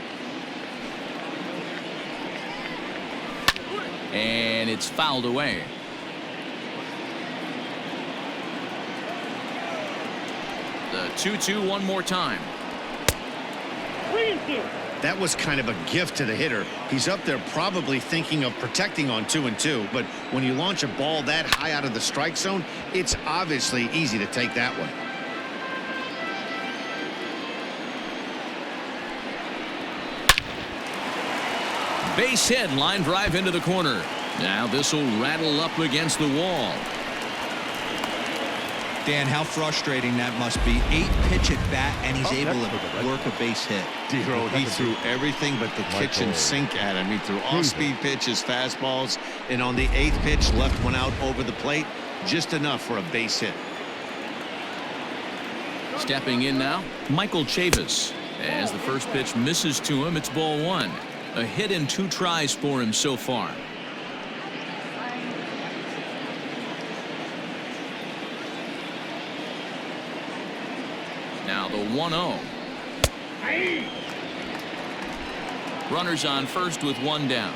And it's fouled away. The 2-2 one more time. 3-2. That was kind of a gift to the hitter. He's up there probably thinking of protecting on 2-2, but when you launch a ball that high out of the strike zone, it's obviously easy to take that one. Base hit, line drive into the corner. Now this will rattle up against the wall. Dan, how frustrating that must be. 8-pitch at bat, and he's able to work a base hit. Dero, he threw everything but the kitchen sink at him. He threw off-speed pitches, fastballs, and on the 8th pitch, left one out over the plate, just enough for a base hit. Stepping in now, Michael Chavis. As the first pitch misses to him, it's ball one. A hit in 2 tries for him so far. Now the 1-0. Runners on first with one down.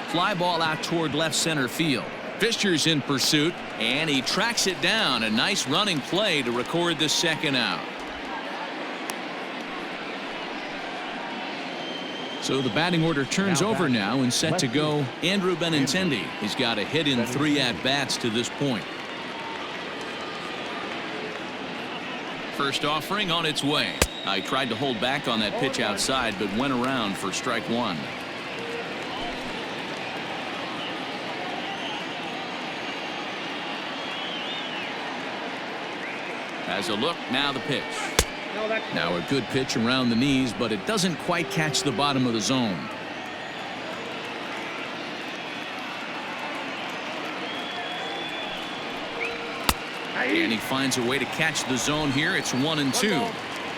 Fly ball out toward left center field. Fisher's in pursuit, and he tracks it down. A nice running play to record the second out. So the batting order turns over now and set to go Andrew Benintendi. He's got a hit in 3 at-bats to this point. First offering on its way. I tried to hold back on that pitch outside, but went around for strike one. As a look, now the pitch. Now a good pitch around the knees, but it doesn't quite catch the bottom of the zone. And he finds a way to catch the zone here. It's 1-2.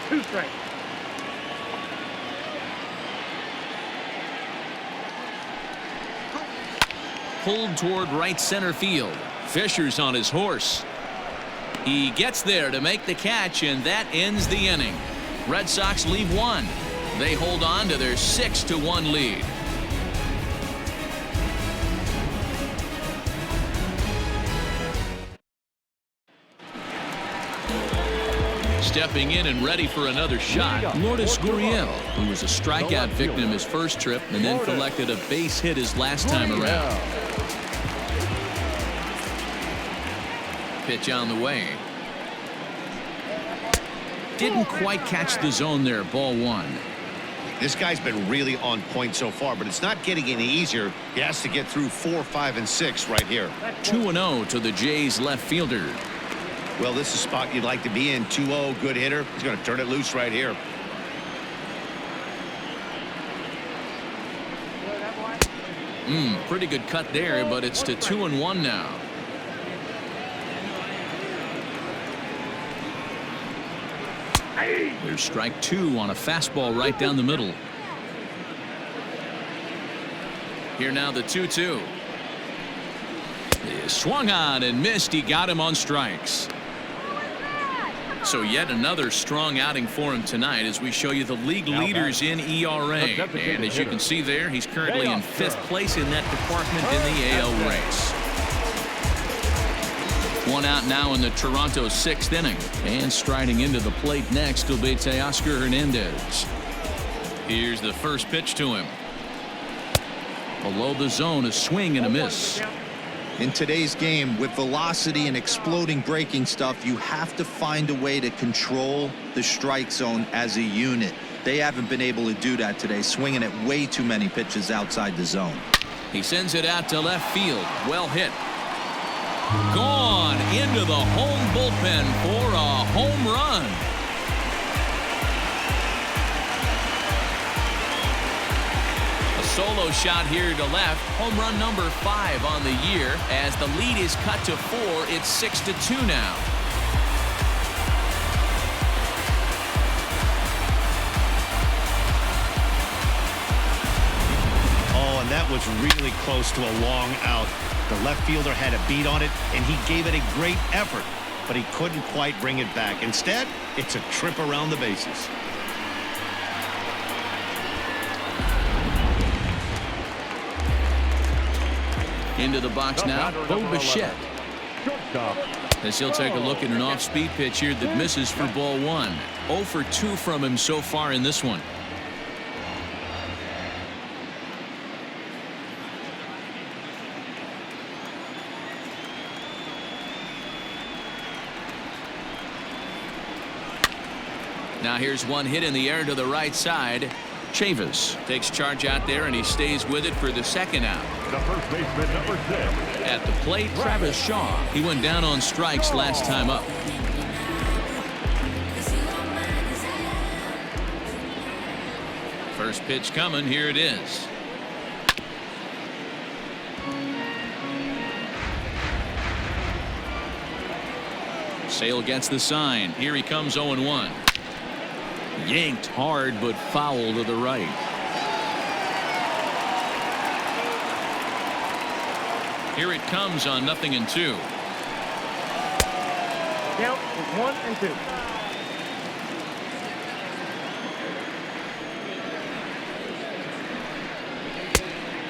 2 strikes. Pulled toward right center field. Fisher's on his horse. He gets there to make the catch, and that ends the inning. Red Sox leave one. They hold on to their 6-1 lead. Stepping in and ready for another shot, Lourdes Gurriel, who was a strikeout victim his first trip and then collected a base hit his last time around. Pitch on the way. Didn't quite catch the zone there. Ball one. This guy's been really on point so far, but it's not getting any easier. He has to get through 4, 5, and 6 right here. 2-0 to the Jays left fielder. Well, this is a spot you'd like to be in. 2-0, good hitter. He's going to turn it loose right here. Pretty good cut there, but it's to 2-1 now. There's strike 2 on a fastball right down the middle. Here now the 2-2. He swung on and missed. He got him on strikes. So yet another strong outing for him tonight as we show you the league leaders in ERA. And as you can see there, he's currently in 5th place in that department in the AL race. One out now in the Toronto 6th inning. And striding into the plate next will be Teoscar Hernandez. Here's the first pitch to him. Below the zone, a swing and a miss. In today's game, with velocity and exploding breaking stuff, you have to find a way to control the strike zone as a unit. They haven't been able to do that today, swinging at way too many pitches outside the zone. He sends it out to left field. Well hit. Gone into the home bullpen for a home run. A solo shot here to left. Home run number 5 on the year. As the lead is cut to 4, it's 6-2 now. Oh, and that That was really close to a long out. The left fielder had a beat on it, and he gave it a great effort, but he couldn't quite bring it back. Instead, it's a trip around the bases. Into the box now, Bo Bichette. As he'll take a look at an off-speed pitch here that misses for ball one. 0 for 2 from him so far in this one. Now here's one hit in the air to the right side. Chavis takes charge out there, and he stays with it for the second out. The first baseman, number 6. At the plate, Travis Shaw. He went down on strikes last time up. First pitch coming. Here it is. Sale gets the sign. Here he comes 0-1. Yanked hard, but foul to the right. Here it comes on 0-2. Count is 1-2.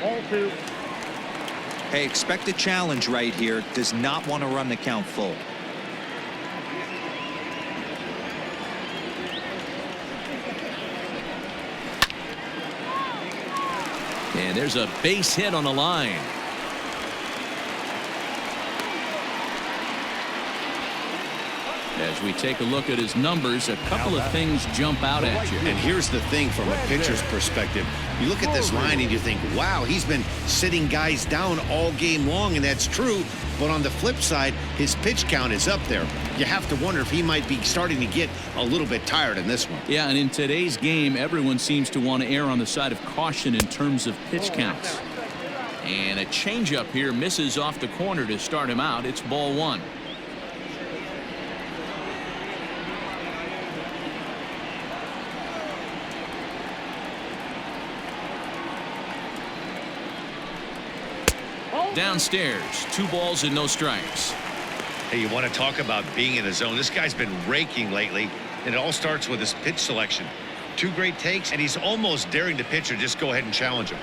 All 2. Hey, expect a challenge right here. Does not want to run the count full. And there's a base hit on the line. As we take a look at his numbers, a couple of things jump out at you. And here's the thing from a pitcher's perspective. You look at this line and you think, wow, he's been sitting guys down all game long, and that's true. But on the flip side, his pitch count is up there. You have to wonder if he might be starting to get a little bit tired in this one. Yeah, and in today's game, everyone seems to want to err on the side of caution in terms of pitch counts. And a changeup here misses off the corner to start him out. It's ball one. Downstairs, 2 balls and no strikes. Hey, you want to talk about being in the zone? This guy's been raking lately, and it all starts with his pitch selection. 2 great takes, and he's almost daring the pitcher just go ahead and challenge him.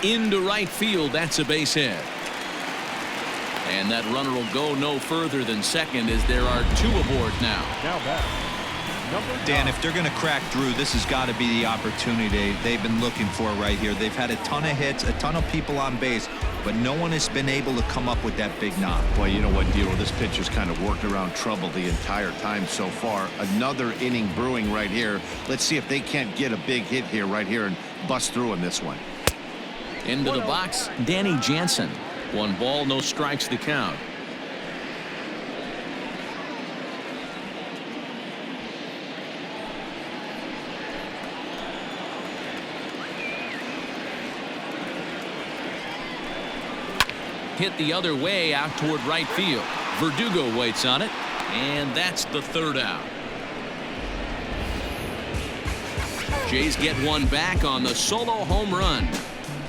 Into right field, that's a base hit. And that runner will go no further than second, as there are 2 aboard now. Now back. Dan, if they're going to crack through, this has got to be the opportunity they've been looking for right here. They've had a ton of hits, a ton of people on base, but no one has been able to come up with that big knock. Well, you know what, Dilo? This pitcher's kind of worked around trouble the entire time so far. Another inning brewing right here. Let's see if they can't get a big hit here right here and bust through in this one. Into the box, Danny Jansen. 1 ball, no strikes to count. Hit the other way out toward right field. Verdugo waits on it, and that's the 3rd out. Jays get 1 back on the solo home run.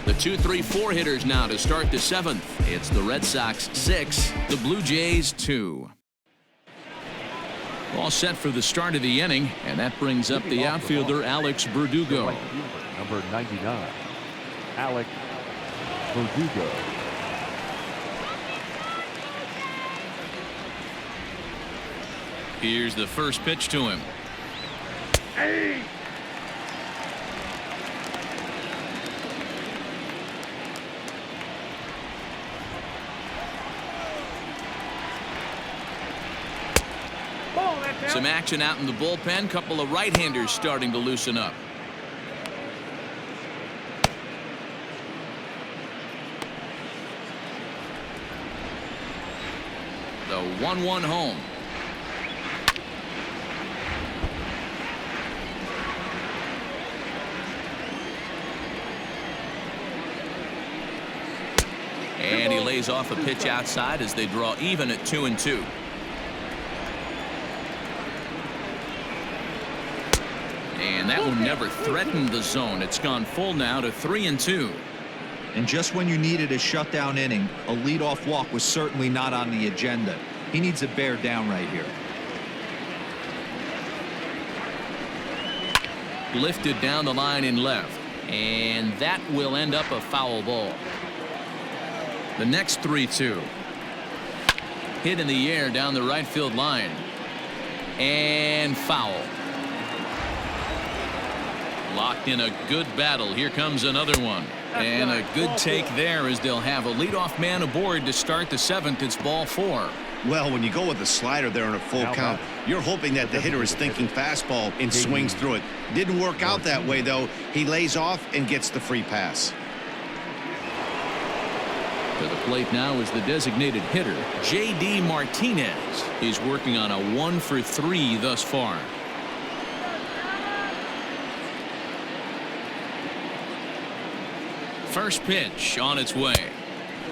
The 2-3-4 hitters now to start the 7th. It's the Red Sox 6, the Blue Jays 2. All set for the start of the inning, and that brings up the outfielder Alex Verdugo. Number 99, Alex Verdugo. Here's the first pitch to him. Hey! Some action out in the bullpen. Couple of right-handers starting to loosen up. The 1-1 home. And he lays off a pitch outside as they draw even at 2-2. And that one never threatened the zone. It's gone full now to 3-2. And just when you needed a shutdown inning, a leadoff walk was certainly not on the agenda. He needs to bear down right here. Lifted down the line in left. And that will end up a foul ball. The next 3-2. Hit in the air down the right field line. And foul. Locked in a good battle. Here comes another one. And a good take there as they'll have a leadoff man aboard to start the 7th. It's ball 4. Well, when you go with a slider there in a full count, you're hoping that the hitter is thinking fastball and swings through it. Didn't work out that way, though. He lays off and gets the free pass. To the plate now is the designated hitter, J.D. Martinez. He's working on a 1-for-3 thus far. First pitch on its way.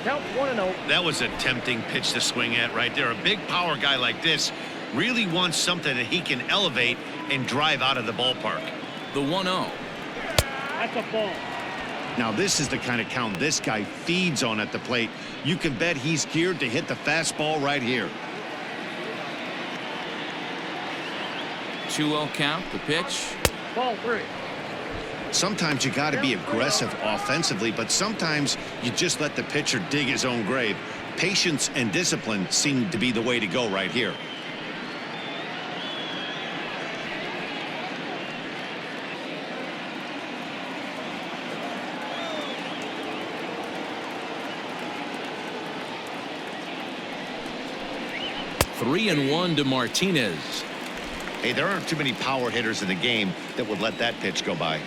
Count 1-0. That was a tempting pitch to swing at right there. A big power guy like this really wants something that he can elevate and drive out of the ballpark. The 1-0. That's a ball. Now this is the kind of count this guy feeds on at the plate. You can bet he's geared to hit the fastball right here. 2-0 count. The pitch. Ball 3. Sometimes you got to be aggressive offensively, but sometimes you just let the pitcher dig his own grave. Patience and discipline seem to be the way to go right here. Three and 1 to Martinez. Hey, there aren't too many power hitters in the game that would let that pitch go by.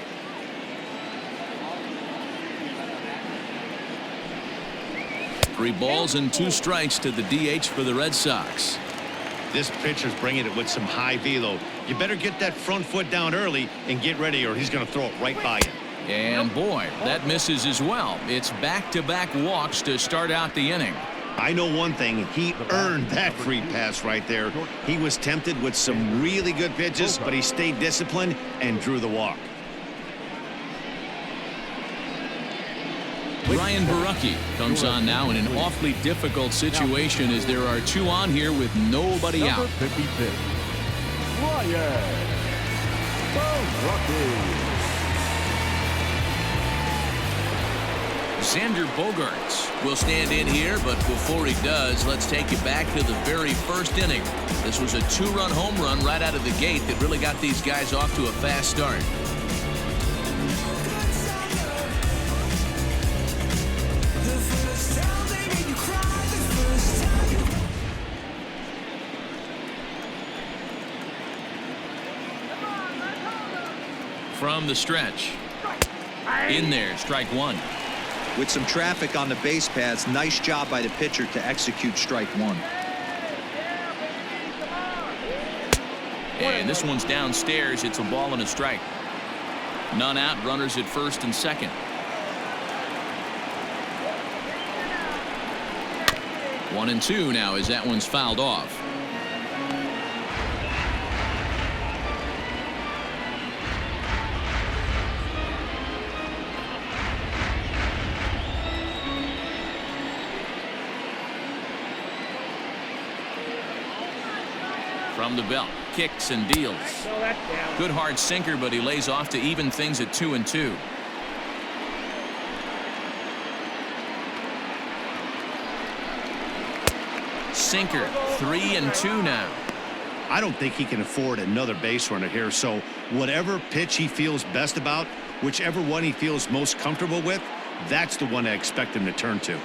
3 balls and 2 strikes to the DH for the Red Sox. This pitcher's bringing it with some high velo. You better get that front foot down early and get ready, or he's going to throw it right by you. And boy, that misses as well. It's back-to-back walks to start out the inning. I know one thing, he earned that free pass right there. He was tempted with some really good pitches, but he stayed disciplined and drew the walk. Ryan Barucki comes on now in an awfully difficult situation as there are 2 on here with nobody out. 56. Ryan Barucki. Xander Bogaerts will stand in here, but before he does, let's take you back to the very first inning. This was a 2-run home run right out of the gate that really got these guys off to a fast start. From the stretch. In there, strike 1. With some traffic on the base paths, nice job by the pitcher to execute strike 1. And this one's downstairs. It's a ball and a strike. None out, runners at first and second. 1-2 now as that one's fouled off. From the belt, kicks and deals. No, that's down. Good hard sinker, but he lays off to even things at 2-2. Sinker, 3-2 now. I don't think he can afford another base runner here, so whatever pitch he feels best about, whichever one he feels most comfortable with, that's the one I expect him to turn to.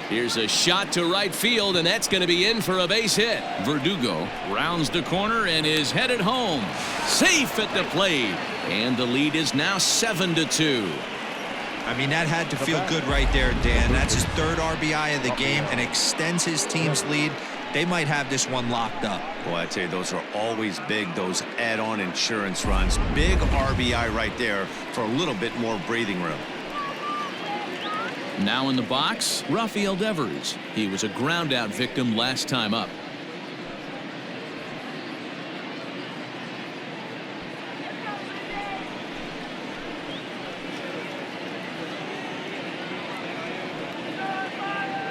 Here's a shot to right field, and that's going to be in for a base hit. Verdugo rounds the corner and is headed home. Safe at the plate. And the lead is now 7-2. I mean, that had to feel good right there, Dan. That's his 3rd RBI of the game and extends his team's lead. They might have this one locked up. Boy, I tell you, those are always big, those add-on insurance runs. Big RBI right there for a little bit more breathing room. Now in the box, Rafael Devers. He was a ground out victim last time up.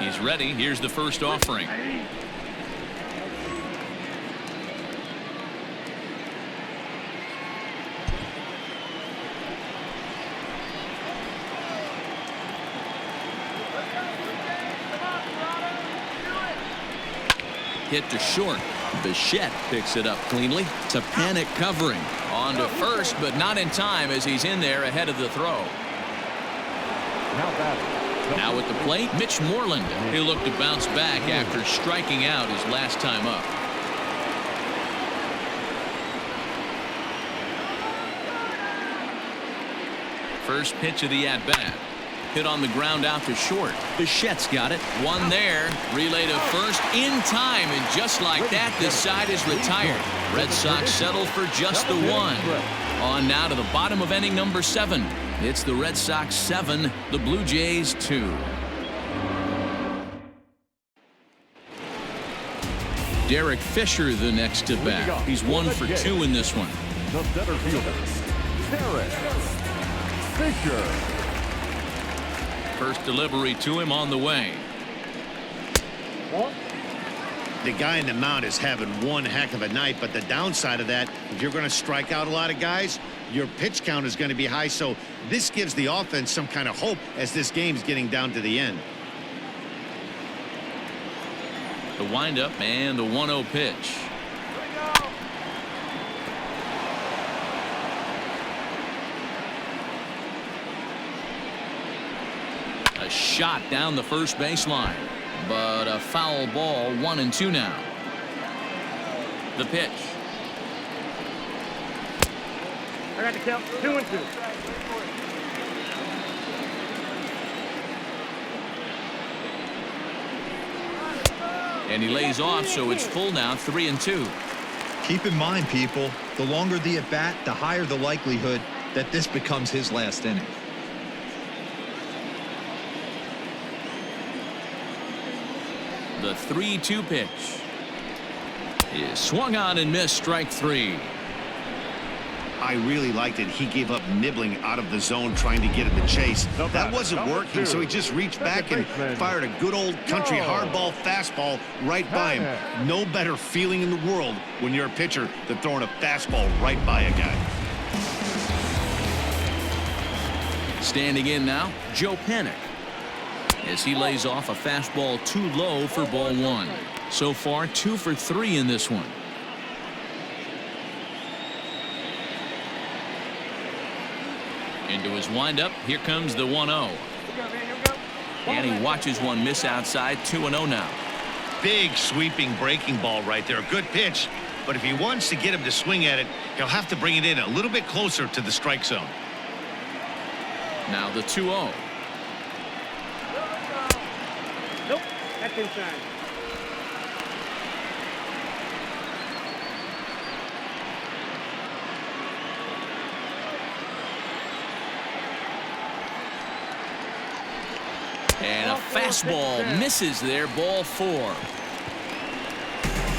He's ready. Here's the first offering. Hit to short. Bichette picks it up cleanly to panic covering. On to first, but not in time as he's in there ahead of the throw. Now at the plate, Mitch Moreland. He'll look to bounce back after striking out his last time up. First pitch of the at-bat. Hit on the ground out to short. Bichette's got it. One there. Relay to first in time, and just like that, this side is retired. Red Sox settle for just the one. On now to the bottom of inning number 7. It's the Red Sox 7, the Blue Jays 2. Derek Fisher the next to bat. He's 1 for 2 in this one. The center fielder, Derek Fisher. First delivery to him on the way. The guy in the mound is having one heck of a night, but the downside of that, if you're going to strike out a lot of guys, your pitch count is going to be high. So this gives the offense some kind of hope as this game's getting down to the end. The windup and the 1-0 pitch. A shot down the first baseline, but a foul ball. 1-2 now. The pitch. I got to count 2-2. And he lays off, so it's full now, 3-2. Keep in mind, people, the longer the at bat, the higher the likelihood that this becomes his last inning. The 3-2 pitch is swung on and missed. Strike 3. I really liked it. He gave up nibbling out of the zone trying to get in the chase. That wasn't working, so he just reached back and fired a good old country hardball fastball right by him. No better feeling in the world when you're a pitcher than throwing a fastball right by a guy. Standing in now, Joe Panic, as he lays off a fastball too low for ball 1. So far 2 for 3 in this one. Into his windup. Here comes the 1-0. And he watches one miss outside. 2-0 now. Big sweeping breaking ball right there. A good pitch, but if he wants to get him to swing at it, he'll have to bring it in a little bit closer to the strike zone. Now the 2-0. Nope, that's inside. And a fastball misses there. Ball 4.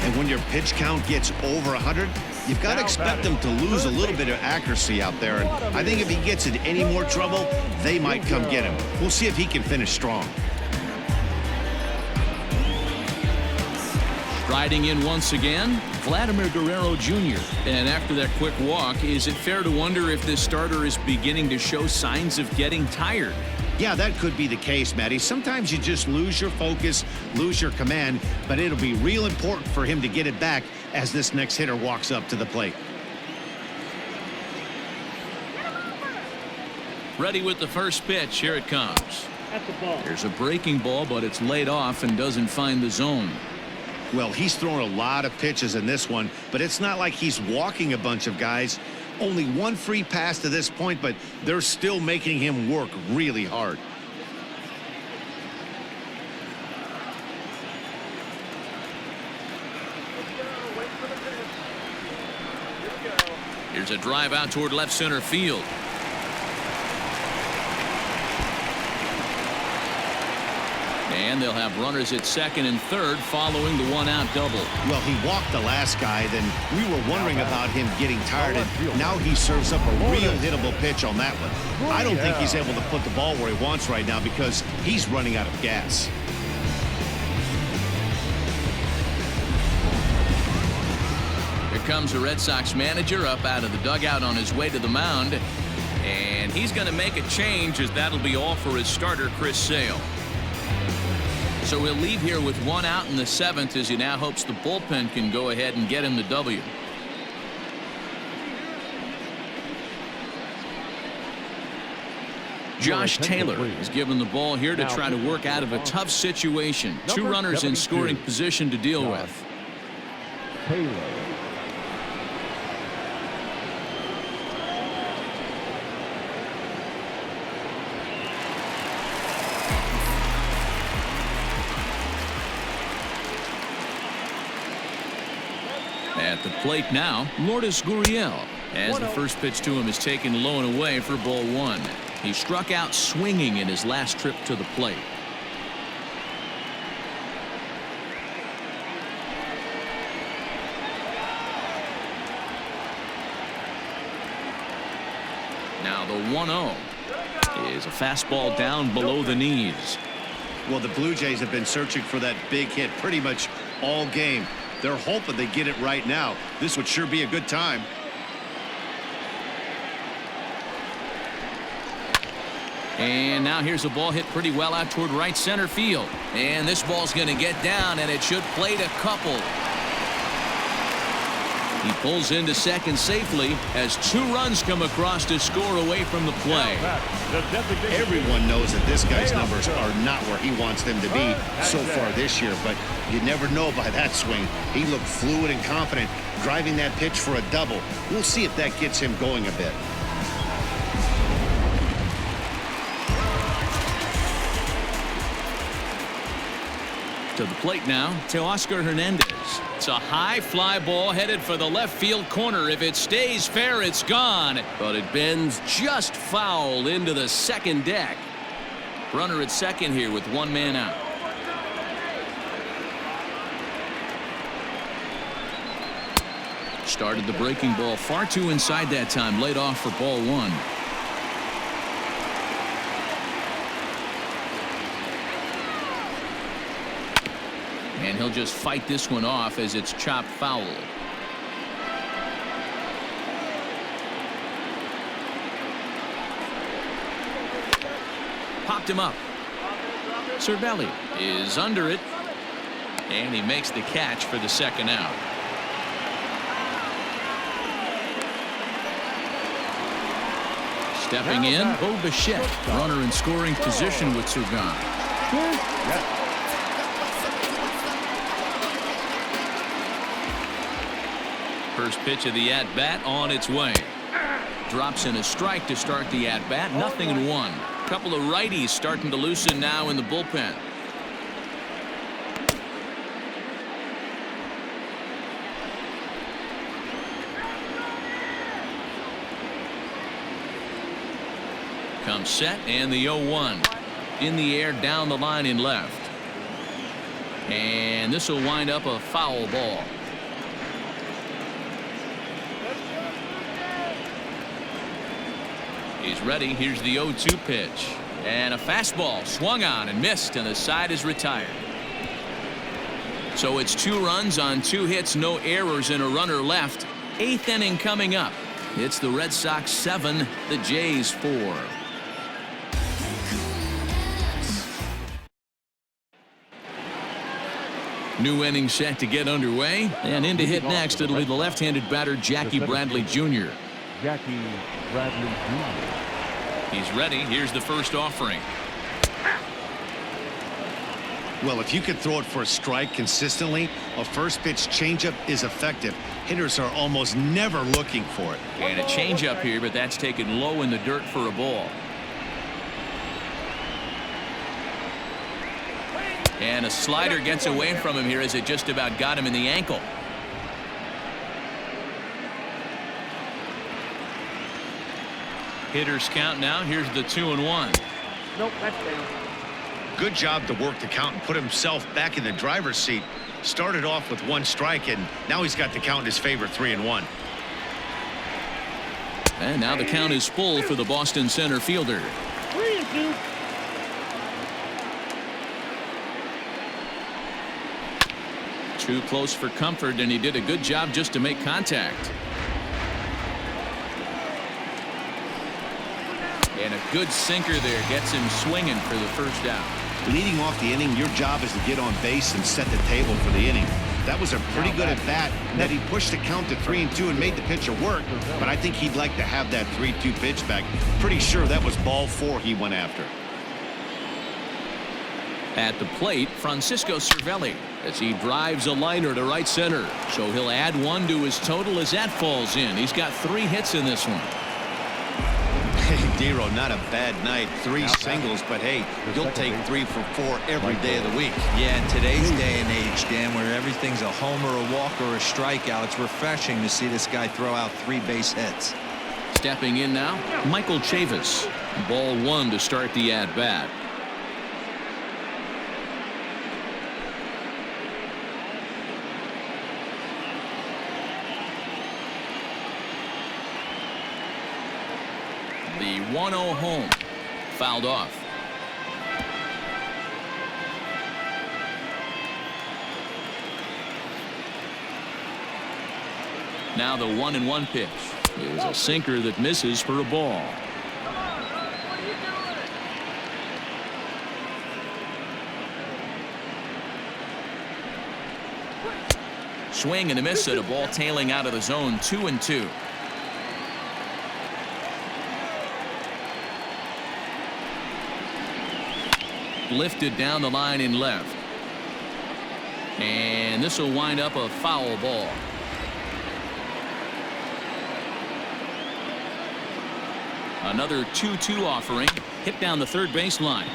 And when your pitch count gets over 100, you've got to expect them to lose a little bit of accuracy out there. And I think if he gets in any more trouble, they might come get him. We'll see if he can finish strong. Riding in once again, Vladimir Guerrero Jr. And after that quick walk, is it fair to wonder if this starter is beginning to show signs of getting tired? Yeah, that could be the case, Matty. Sometimes you just lose your focus, lose your command, but it'll be real important for him to get it back as this next hitter walks up to the plate. Ready with the first pitch. Here it comes. That's the ball. There's a breaking ball, but it's laid off and doesn't find the zone. Well, he's thrown a lot of pitches in this one, but it's not like he's walking a bunch of guys. Only one free pass to this point, but they're still making him work really hard. Here's a drive out toward left center field. And they'll have runners at second and third following the one-out double. Well, he walked the last guy, then we were wondering about him getting tired, and now he serves up a real hittable pitch on that one. I don't think he's able to put the ball where he wants right now because he's running out of gas. Here comes the Red Sox manager up out of the dugout on his way to the mound. And he's going to make a change, as that'll be all for his starter, Chris Sale. So he'll leave here with one out in the seventh, as he now hopes the bullpen can go ahead and get him the W. Josh Taylor is given the ball here to try to work out of a tough situation. Two runners in scoring position to deal with. Taylor. At the plate now, Lourdes Gurriel, as the first pitch to him is taken low and away for ball one. He struck out swinging in his last trip to the plate. Now the 1-0 is a fastball down below the knees. Well, the Blue Jays have been searching for that big hit pretty much all game. They're hoping they get it right now. This would sure be a good time. And now here's a ball hit pretty well out toward right center field. And this ball's going to get down, and it should plate a couple. He pulls into second safely as two runs come across to score away from the play. Everyone knows that this guy's numbers are not where he wants them to be so far this year, but you never know by that swing. He looked fluid and confident, driving that pitch for a double. We'll see if that gets him going a bit. To the plate now, Teoscar Hernandez. It's a high fly ball headed for the left field corner. If it stays fair, it's gone. But it bends just foul into the second deck. Runner at second here with one man out. Started the breaking ball far too inside that time. Laid off for ball one. And he'll just fight this one off as it's chopped foul. Popped him up. Cervelli is under it. And he makes the catch for the second out. Stepping in, Bo Bichette, runner in scoring position with Surgan. First pitch of the at-bat on its way. Drops in a strike to start the at-bat. 0-1. Couple of righties starting to loosen now in the bullpen. Comes set and the 0-1. In the air down the line in left. And this will wind up a foul ball. He's ready. Here's the 0-2 pitch. And a fastball swung on and missed, and the side is retired. So it's 2 runs on 2 hits, no errors, and a runner left. 8th inning coming up. It's the Red Sox 7, the Jays 4. New inning set to get underway. And in to hit next, it'll be the left-handed batter, Jackie Bradley Jr. Jackie Bradley Jr. He's ready. Here's the first offering. Well, if you can throw it for a strike consistently, a first pitch changeup is effective. Hitters are almost never looking for it. And a changeup here, but that's taken low in the dirt for a ball. And a slider gets away from him here as it just about got him in the ankle. Hitters count now. Here's the 2-1. Nope, that's down. Good job to work the count and put himself back in the driver's seat. Started off with 1 strike, and now he's got the count in his favor, 3-1. And now the count is full for the Boston center fielder. 3-2. Too close for comfort, and he did a good job just to make contact. And a good sinker there gets him swinging for the first out. Leading off the inning, your job is to get on base and set the table for the inning. That was a pretty good at bat that he pushed the count to 3-2 and made the pitcher work, but I think he'd like to have that 3-2 pitch back. Pretty sure that was ball 4 he went after. At the plate, Francisco Cervelli, as he drives a liner to right center. So he'll add 1 to his total as that falls in. He's got 3 hits in this one. Hey, Dero, not a bad night. 3 singles, but hey, you'll take 3 for 4 every day of the week. Yeah, in today's day and age, Dan, where everything's a homer, a walk, or a strikeout, it's refreshing to see this guy throw out 3 base hits. Stepping in now, Michael Chavis. Ball 1 to start the at-bat. The 1-0 home. Fouled off. Now the 1-1 pitch is a sinker that misses for a ball. Swing and a miss at a ball tailing out of the zone. 2-2. Lifted down the line in left. And this will wind up a foul ball. Another 2-2 offering. Hit down the third baseline.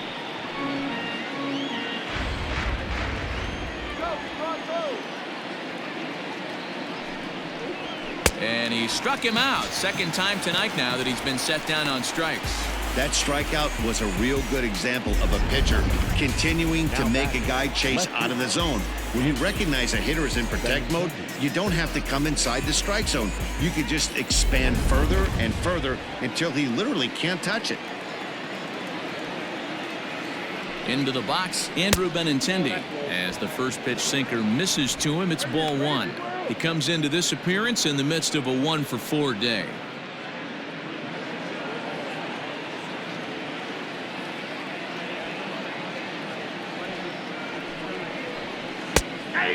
And he struck him out. Second time tonight now that he's been set down on strikes. That strikeout was a real good example of a pitcher continuing to make a guy chase out of the zone. When you recognize a hitter is in protect mode, you don't have to come inside the strike zone. You could just expand further and further until he literally can't touch it. Into the box, Andrew Benintendi. As the first pitch sinker misses to him, it's ball 1. He comes into this appearance in the midst of a 1-for-4 day.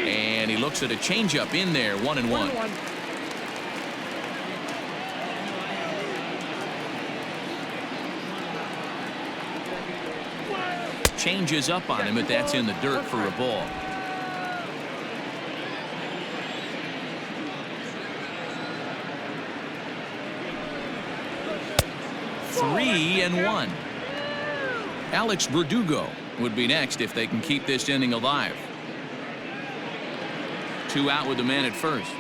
And he looks at a changeup in there. 1-1. Changes up on him, but that's in the dirt for a ball. Three and 1. Alex Verdugo would be next if they can keep this inning alive. 2 out with the man at first.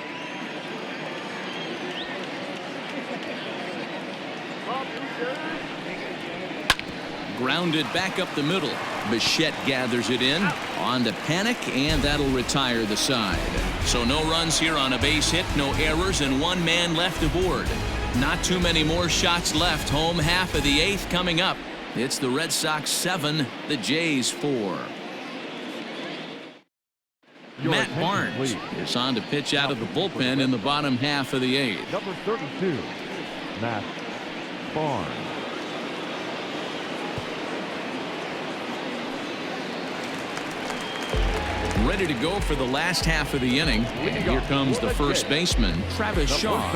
Grounded back up the middle. Bichette gathers it in on the panic, and that'll retire the side. So no runs here on a base hit, no errors, and 1 man left aboard. Not too many more shots left. Home half of the 8th coming up. It's the Red Sox 7, the Jays 4. Matt Barnes is on to pitch out of the bullpen in the bottom half of the 8th. Number 32, Matt Barnes. Ready to go for the last half of the inning. And here comes the first baseman, Travis Shaw.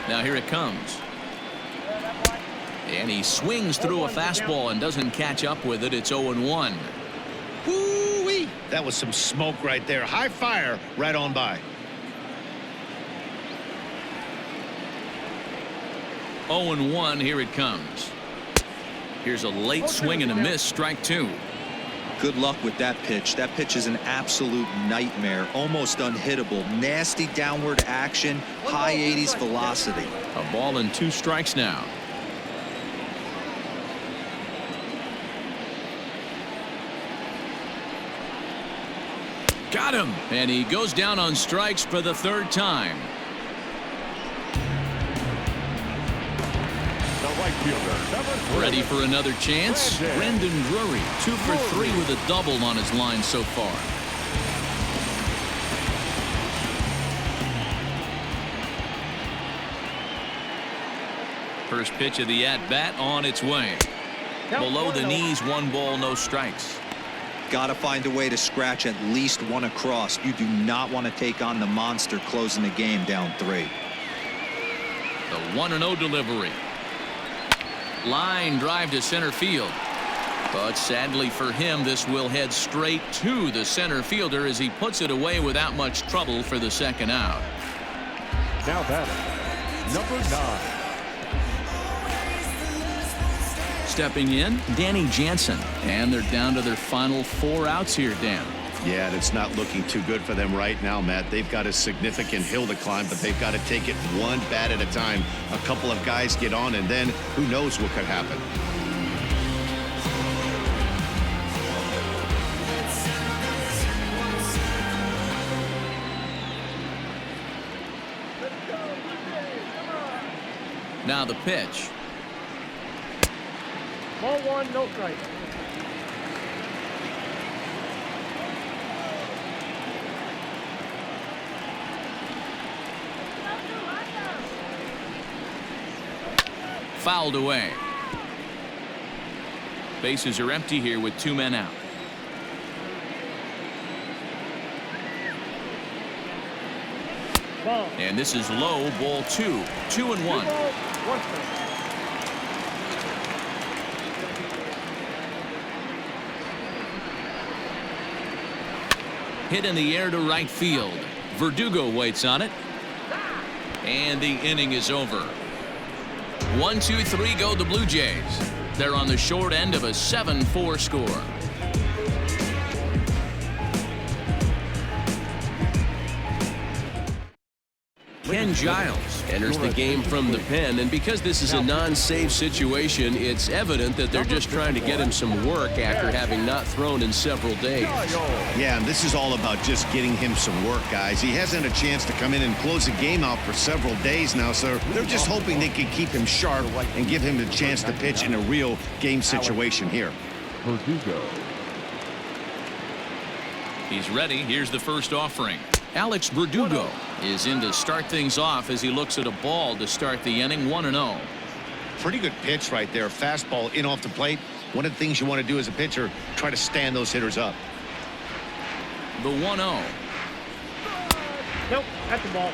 Now here it comes. And he swings through a fastball and doesn't catch up with it. It's 0-1. Woo-wee! That was some smoke right there. High fire right on by. 0-1. Here it comes. Here's a late swing and a miss. Strike 2. Good luck with that pitch. That pitch is an absolute nightmare, almost unhittable. Nasty downward action, high 80s velocity. A ball and 2 strikes now. Got him, and he goes down on strikes for the 3rd time. The right fielder, number 3. Ready for another chance? Brendan Drury, 2 for 3 with a double on his line so far. First pitch of the at-bat on its way. Below the knees, 1 ball, no strikes. Got to find a way to scratch at least 1 across. You do not want to take on the monster closing the game down 3. The 1-0 delivery. Line drive to center field. But sadly for him, this will head straight to the center fielder as he puts it away without much trouble for the 2nd out. Now batting, number 9. Stepping in, Danny Jansen. And they're down to their final 4 outs here, Dan. Yeah, and it's not looking too good for them right now, Matt. They've got a significant hill to climb, but they've got to take it 1 bat at a time. A couple of guys get on, and then who knows what could happen. Now the pitch. Ball 1, no strike. Fouled away. Bases are empty here with 2 men out. Ball. And this is low, ball 2. 2-1. 1 strike. Hit in the air to right field. Verdugo waits on it. And the inning is over. 1, 2, 3 go the Blue Jays. They're on the short end of a 7-4 score. Ken Giles enters the game from the pen, and because this is a non-save situation, it's evident that they're just trying to get him some work after having not thrown in several days. Yeah, and this is all about just getting him some work, guys. He hasn't had a chance to come in and close the game out for several days now, so they're just hoping they can keep him sharp and give him the chance to pitch in a real game situation here. Verdugo. He's ready. Here's the first offering. Alex Verdugo is in to start things off as he looks at a ball to start the inning. 1-0. Pretty good pitch right there. Fastball in off the plate. One of the things you want to do as a pitcher, try to stand those hitters up. The 1-0. Nope, that's the ball.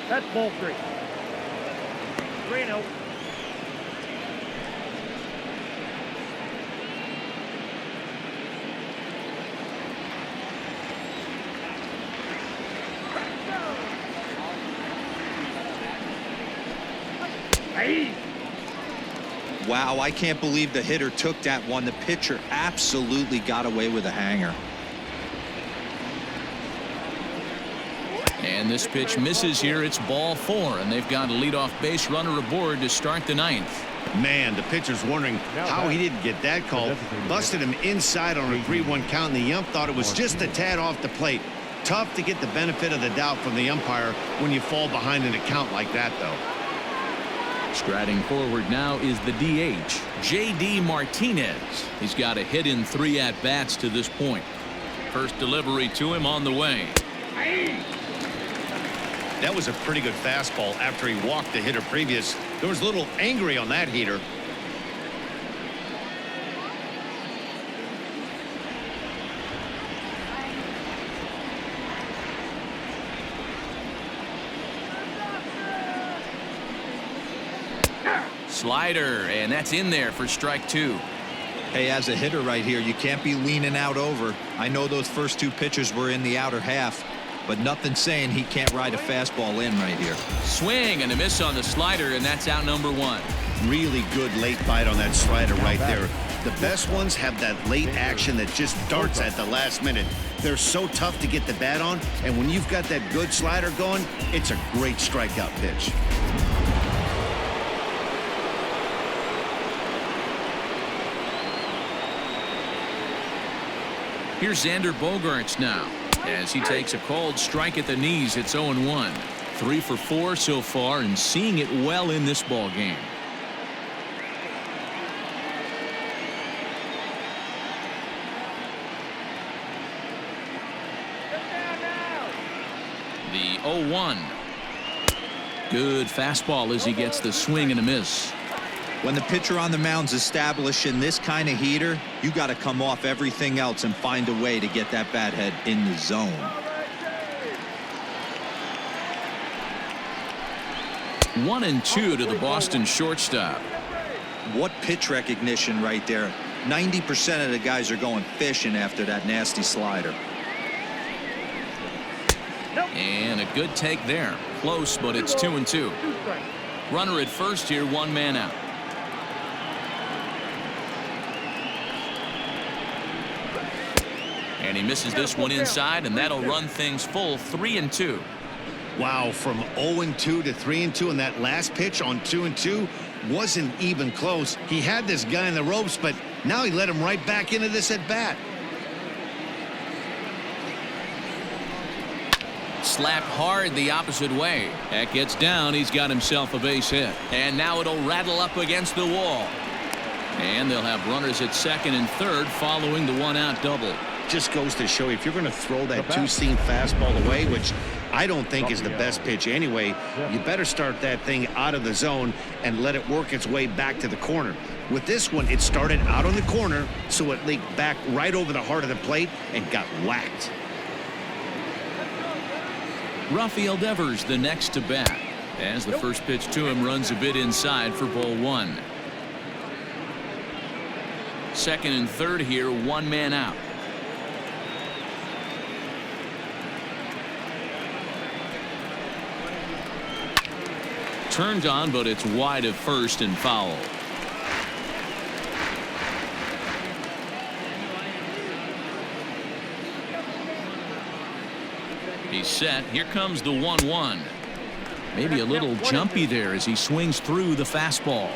That's ball 3. 3-0. Wow, I can't believe the hitter took that one. The pitcher absolutely got away with a hanger. And this pitch misses here. It's ball 4, and they've got a leadoff base runner aboard to start the 9th. Man, the pitcher's wondering how he didn't get that call. Busted him inside on a 3-1 count, and the ump thought it was just a tad off the plate. Tough to get the benefit of the doubt from the umpire when you fall behind in a count like that, though. Striding forward now is the DH, J.D. Martinez. He's got a hit in 3 at-bats to this point. First delivery to him on the way. That was a pretty good fastball after he walked the hitter previous. There was a little angry on that heater. Slider, and that's in there for strike 2. Hey, as a hitter right here, you can't be leaning out over. I know those first 2 pitches were in the outer half, but nothing saying he can't ride a fastball in right here. Swing and a miss on the slider, and that's out number one. Really good late bite on that slider right there. The best ones have that late action that just darts at the last minute. They're so tough to get the bat on, and when you've got that good slider going, it's a great strikeout pitch. Here's Xander Bogaerts now as he takes a cold strike at the knees. It's 0-1. 3 for 4 so far and seeing it well in this ball game. The 0-1. Good fastball as he gets the swing and a miss. When the pitcher on the mound's establishing this kind of heater, you got to come off everything else and find a way to get that bat head in the zone. One and two to the Boston shortstop. What pitch recognition right there. 90% of the guys are going fishing after that nasty slider. And a good take there. Close, but it's 2-2. Runner at first here, one man out. And he misses this one inside, and that'll run things full 3-2. Wow, from 0-2 to 3-2, and that last pitch on 2-2 wasn't even close. He had this guy in the ropes, but now he let him right back into this at bat. Slapped hard the opposite way. That gets down. He's got himself a base hit. And now it'll rattle up against the wall. And they'll have runners at second and third following the one-out double. Just goes to show you, if you're going to throw that two-seam fastball away, which I don't think is the best pitch anyway, you better start that thing out of the zone and let it work its way back to the corner. With this one, it started out on the corner, so it leaked back right over the heart of the plate and got whacked. Rafael Devers the next to bat as the first pitch to him runs a bit inside for ball one. Second and third here, one man out. Turned on, but it's wide of first and foul. He's set. Here comes the 1-1. Maybe a little jumpy there as he swings through the fastball.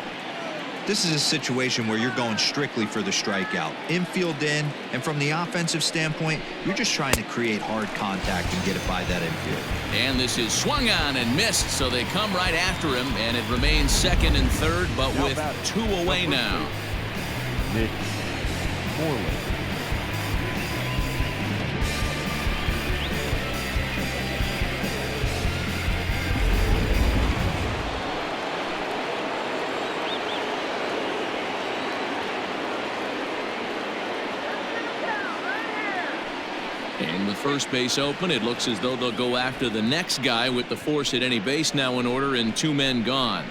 This is a situation where you're going strictly for the strikeout. Infield in, and from the offensive standpoint, you're just trying to create hard contact and get it by that infield. And this is swung on and missed, so they come right after him, and it remains second and third, but with two away now. Nick Morley. And with first base open, it looks as though they'll go after the next guy with the force at any base now in order and two men gone.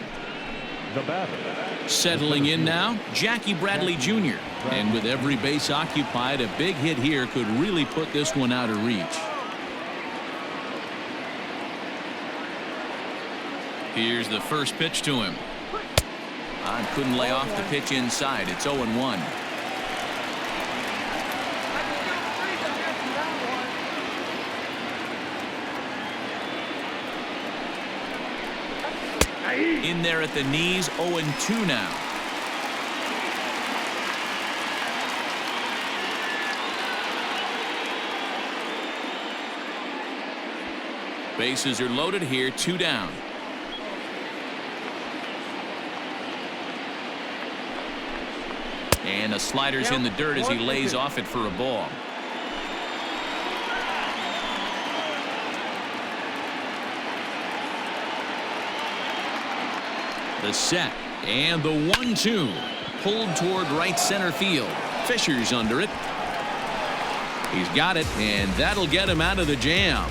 The batter. Settling in now, Jackie Bradley Jr. And with every base occupied, a big hit here could really put this one out of reach. Here's the first pitch to him. Couldn't lay off the pitch inside. It's 0-1. In there at the knees, 0-2 now. Bases are loaded here, two down. And a slider's in the dirt as he lays off it for a ball. The set and the 1-2 pulled toward right center field. Fisher's under it. He's got it, and that'll get him out of the jam.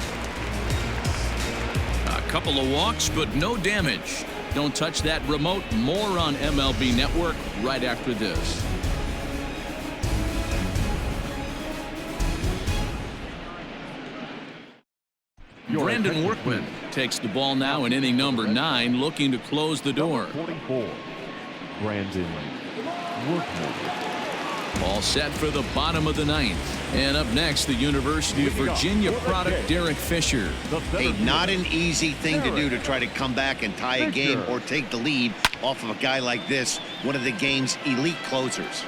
A couple of walks, but no damage. Don't touch that remote. More on MLB Network right after this. Your Brandon attention, Workman please. takes the ball now in inning number 9, looking to close the door. Number 44, Brandon Workman. All set for the bottom of the 9th. And up next, the University of Virginia product, Derek Fisher. Hey, not an easy thing to do to try to come back and tie a game or take the lead off of a guy like this, one of the game's elite closers.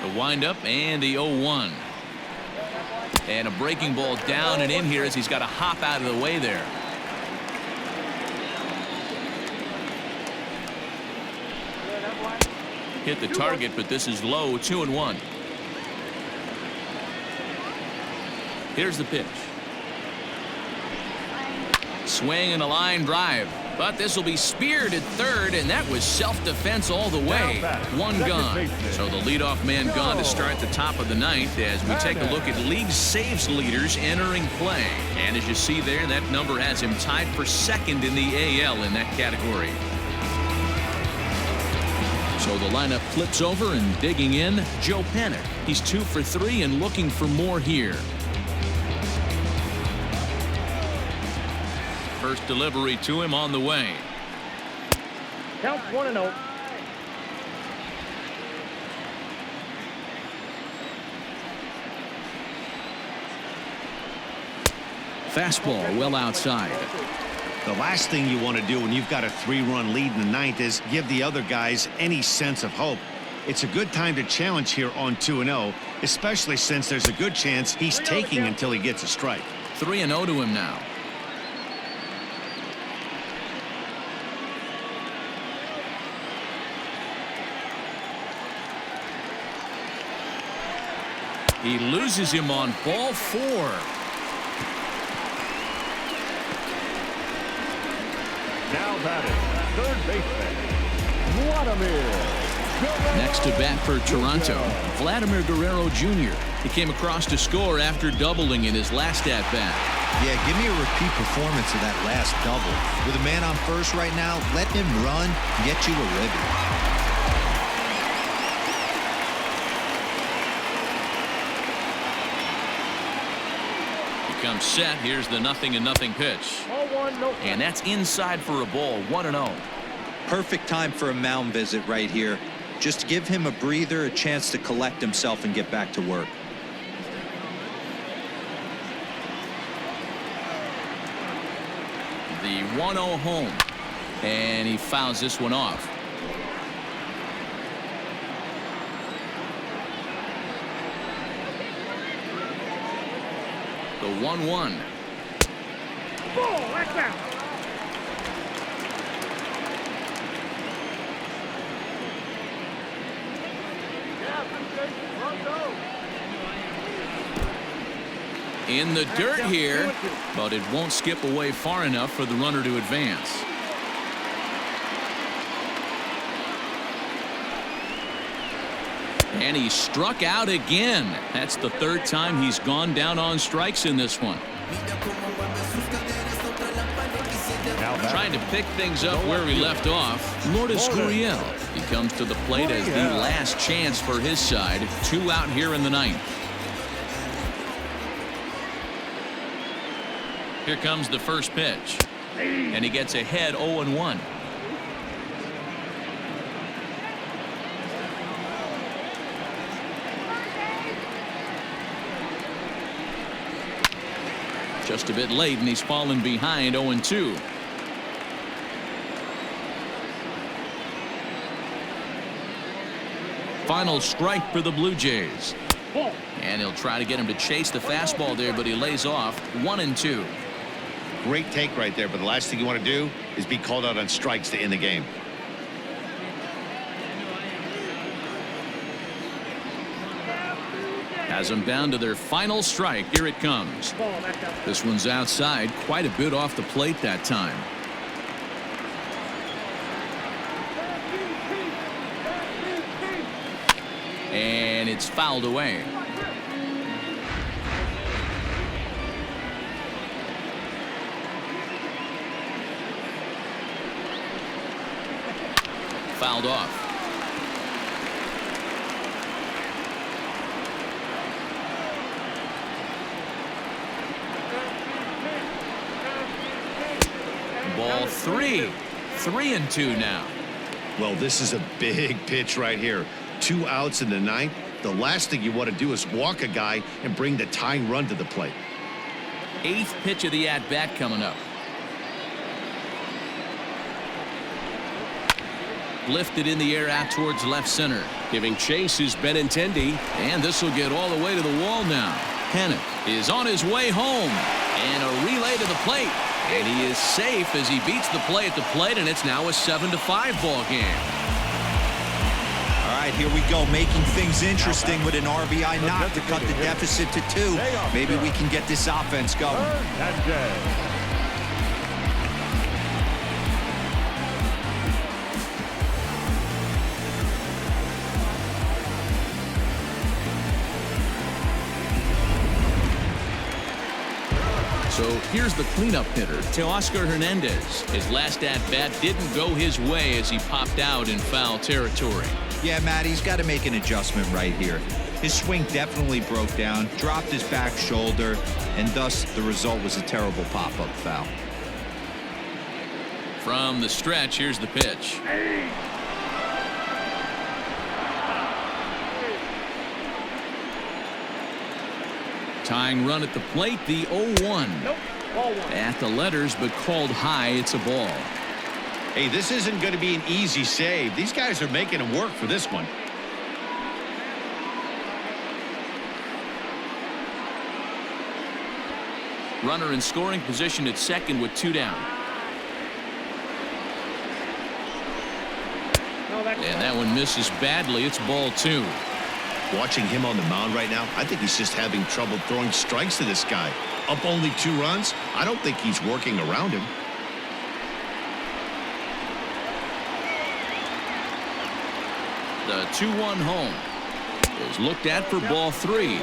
The windup and the 0-1. And a breaking ball down and in here as he's got to hop out of the way there. Hit the target, but this is low. 2-1. Here's the pitch. Swing and a line drive. But this will be speared at third, and that was self-defense all the way. One gone. So the leadoff man gone to start the top of the 9th as we take a look at league saves leaders entering play. And as you see there, that number has him tied for second in the AL in that category. So the lineup flips over and digging in, Joe Panik. He's 2 for 3 and looking for more here. First delivery to him on the way. Count 1-0. Fastball well outside. The last thing you want to do when you've got a 3-run lead in the 9th is give the other guys any sense of hope. It's a good time to challenge here on 2-0, especially since there's a good chance he's taking until he gets a strike. 3-0 to him now. He loses him on ball 4. Now batting, third baseman, Vladimir. Next to bat for Toronto, Vladimir Guerrero Jr. He came across to score after doubling in his last at-bat. Yeah, give me a repeat performance of that last double. With a man on first right now, let him run and get you a ribby. Comes set. Here's the 0-0 pitch. And that's inside for a ball. 1-0. Perfect time for a mound visit right here. Just give him a breather, a chance to collect himself and get back to work. The 1-0 home. And he fouls this one off. The 1-1. Ball, that's out. In the dirt here, but it won't skip away far enough for the runner to advance. And he struck out again. That's the 3rd time he's gone down on strikes in this one. Trying to pick things up where he left off, Lourdes Gurriel. He comes to the plate as the last chance for his side. 2 out here in the 9th. Here comes the first pitch. And he gets ahead 0-1. Just a bit late, and he's fallen behind 0-2. Final strike for the Blue Jays. And he'll try to get him to chase the fastball there, but he lays off. 1-2. Great take right there, but the last thing you want to do is be called out on strikes to end the game. Has them down to their final strike. Here it comes. This one's outside, quite a bit off the plate that time. And it's fouled away. Fouled off. 3. 3-2 now. Well, this is a big pitch right here. 2 outs in the 9th. The last thing you want to do is walk a guy and bring the tying run to the plate. 8th pitch of the at-bat coming up. Lifted in the air out towards left center. Giving chase is Benintendi. And this will get all the way to the wall now. Hennick is on his way home. And a relay to the plate. And he is safe as he beats the play at the plate, and it's now a 7-5 ball game. All right, here we go, making things interesting with an RBI knock to cut the deficit to 2. Maybe we can get this offense going. And Jay. So here's the cleanup hitter, Teoscar Hernandez. His last at-bat didn't go his way as he popped out in foul territory. Yeah, Matt, he's got to make an adjustment right here. His swing definitely broke down, dropped his back shoulder, and thus the result was a terrible pop-up foul. From the stretch, here's the pitch. Tying run at the plate, the 0-1. Nope. Ball 1. At the letters, but called high. It's a ball. Hey, this isn't going to be an easy save. These guys are making him work for this one. Runner in scoring position at second with 2 down. No, that's And that one misses badly. It's ball 2. Watching him on the mound right now, I think he's just having trouble throwing strikes to this guy. Up only 2 runs. I don't think he's working around him. The 2-1 home is looked at for ball 3.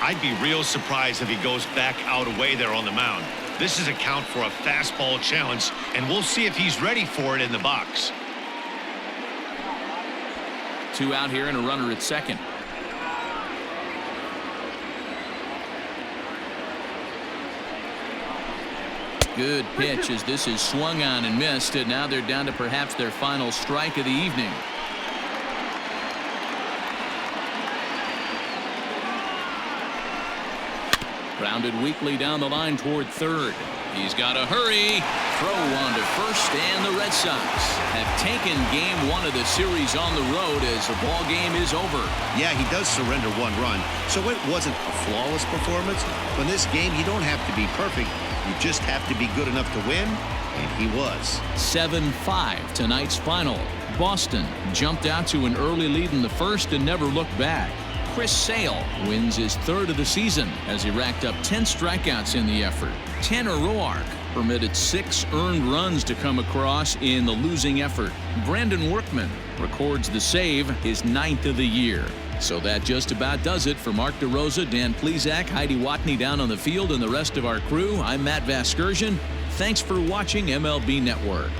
I'd be real surprised if he goes back out away there on the mound. This is a count for a fastball challenge, and we'll see if he's ready for it in the box. 2 out here and a runner at second. Good pitch as this is swung on and missed, and now they're down to perhaps their final strike of the evening. Grounded weakly down the line toward third. He's got to hurry. Throw on to first, and the Red Sox have taken game 1 of the series on the road as the ball game is over. Yeah, he does surrender 1 run, so it wasn't a flawless performance. But in this game, you don't have to be perfect. You just have to be good enough to win, and he was. 7-5 tonight's final. Boston jumped out to an early lead in the first and never looked back. Chris Sale wins his 3rd of the season as he racked up 10 strikeouts in the effort. Tanner Roark permitted 6 earned runs to come across in the losing effort. Brandon Workman records the save, his 9th of the year. So that just about does it for Mark DeRosa, Dan Plesac, Heidi Watney down on the field, and the rest of our crew. I'm Matt Vasgersian. Thanks for watching MLB Network.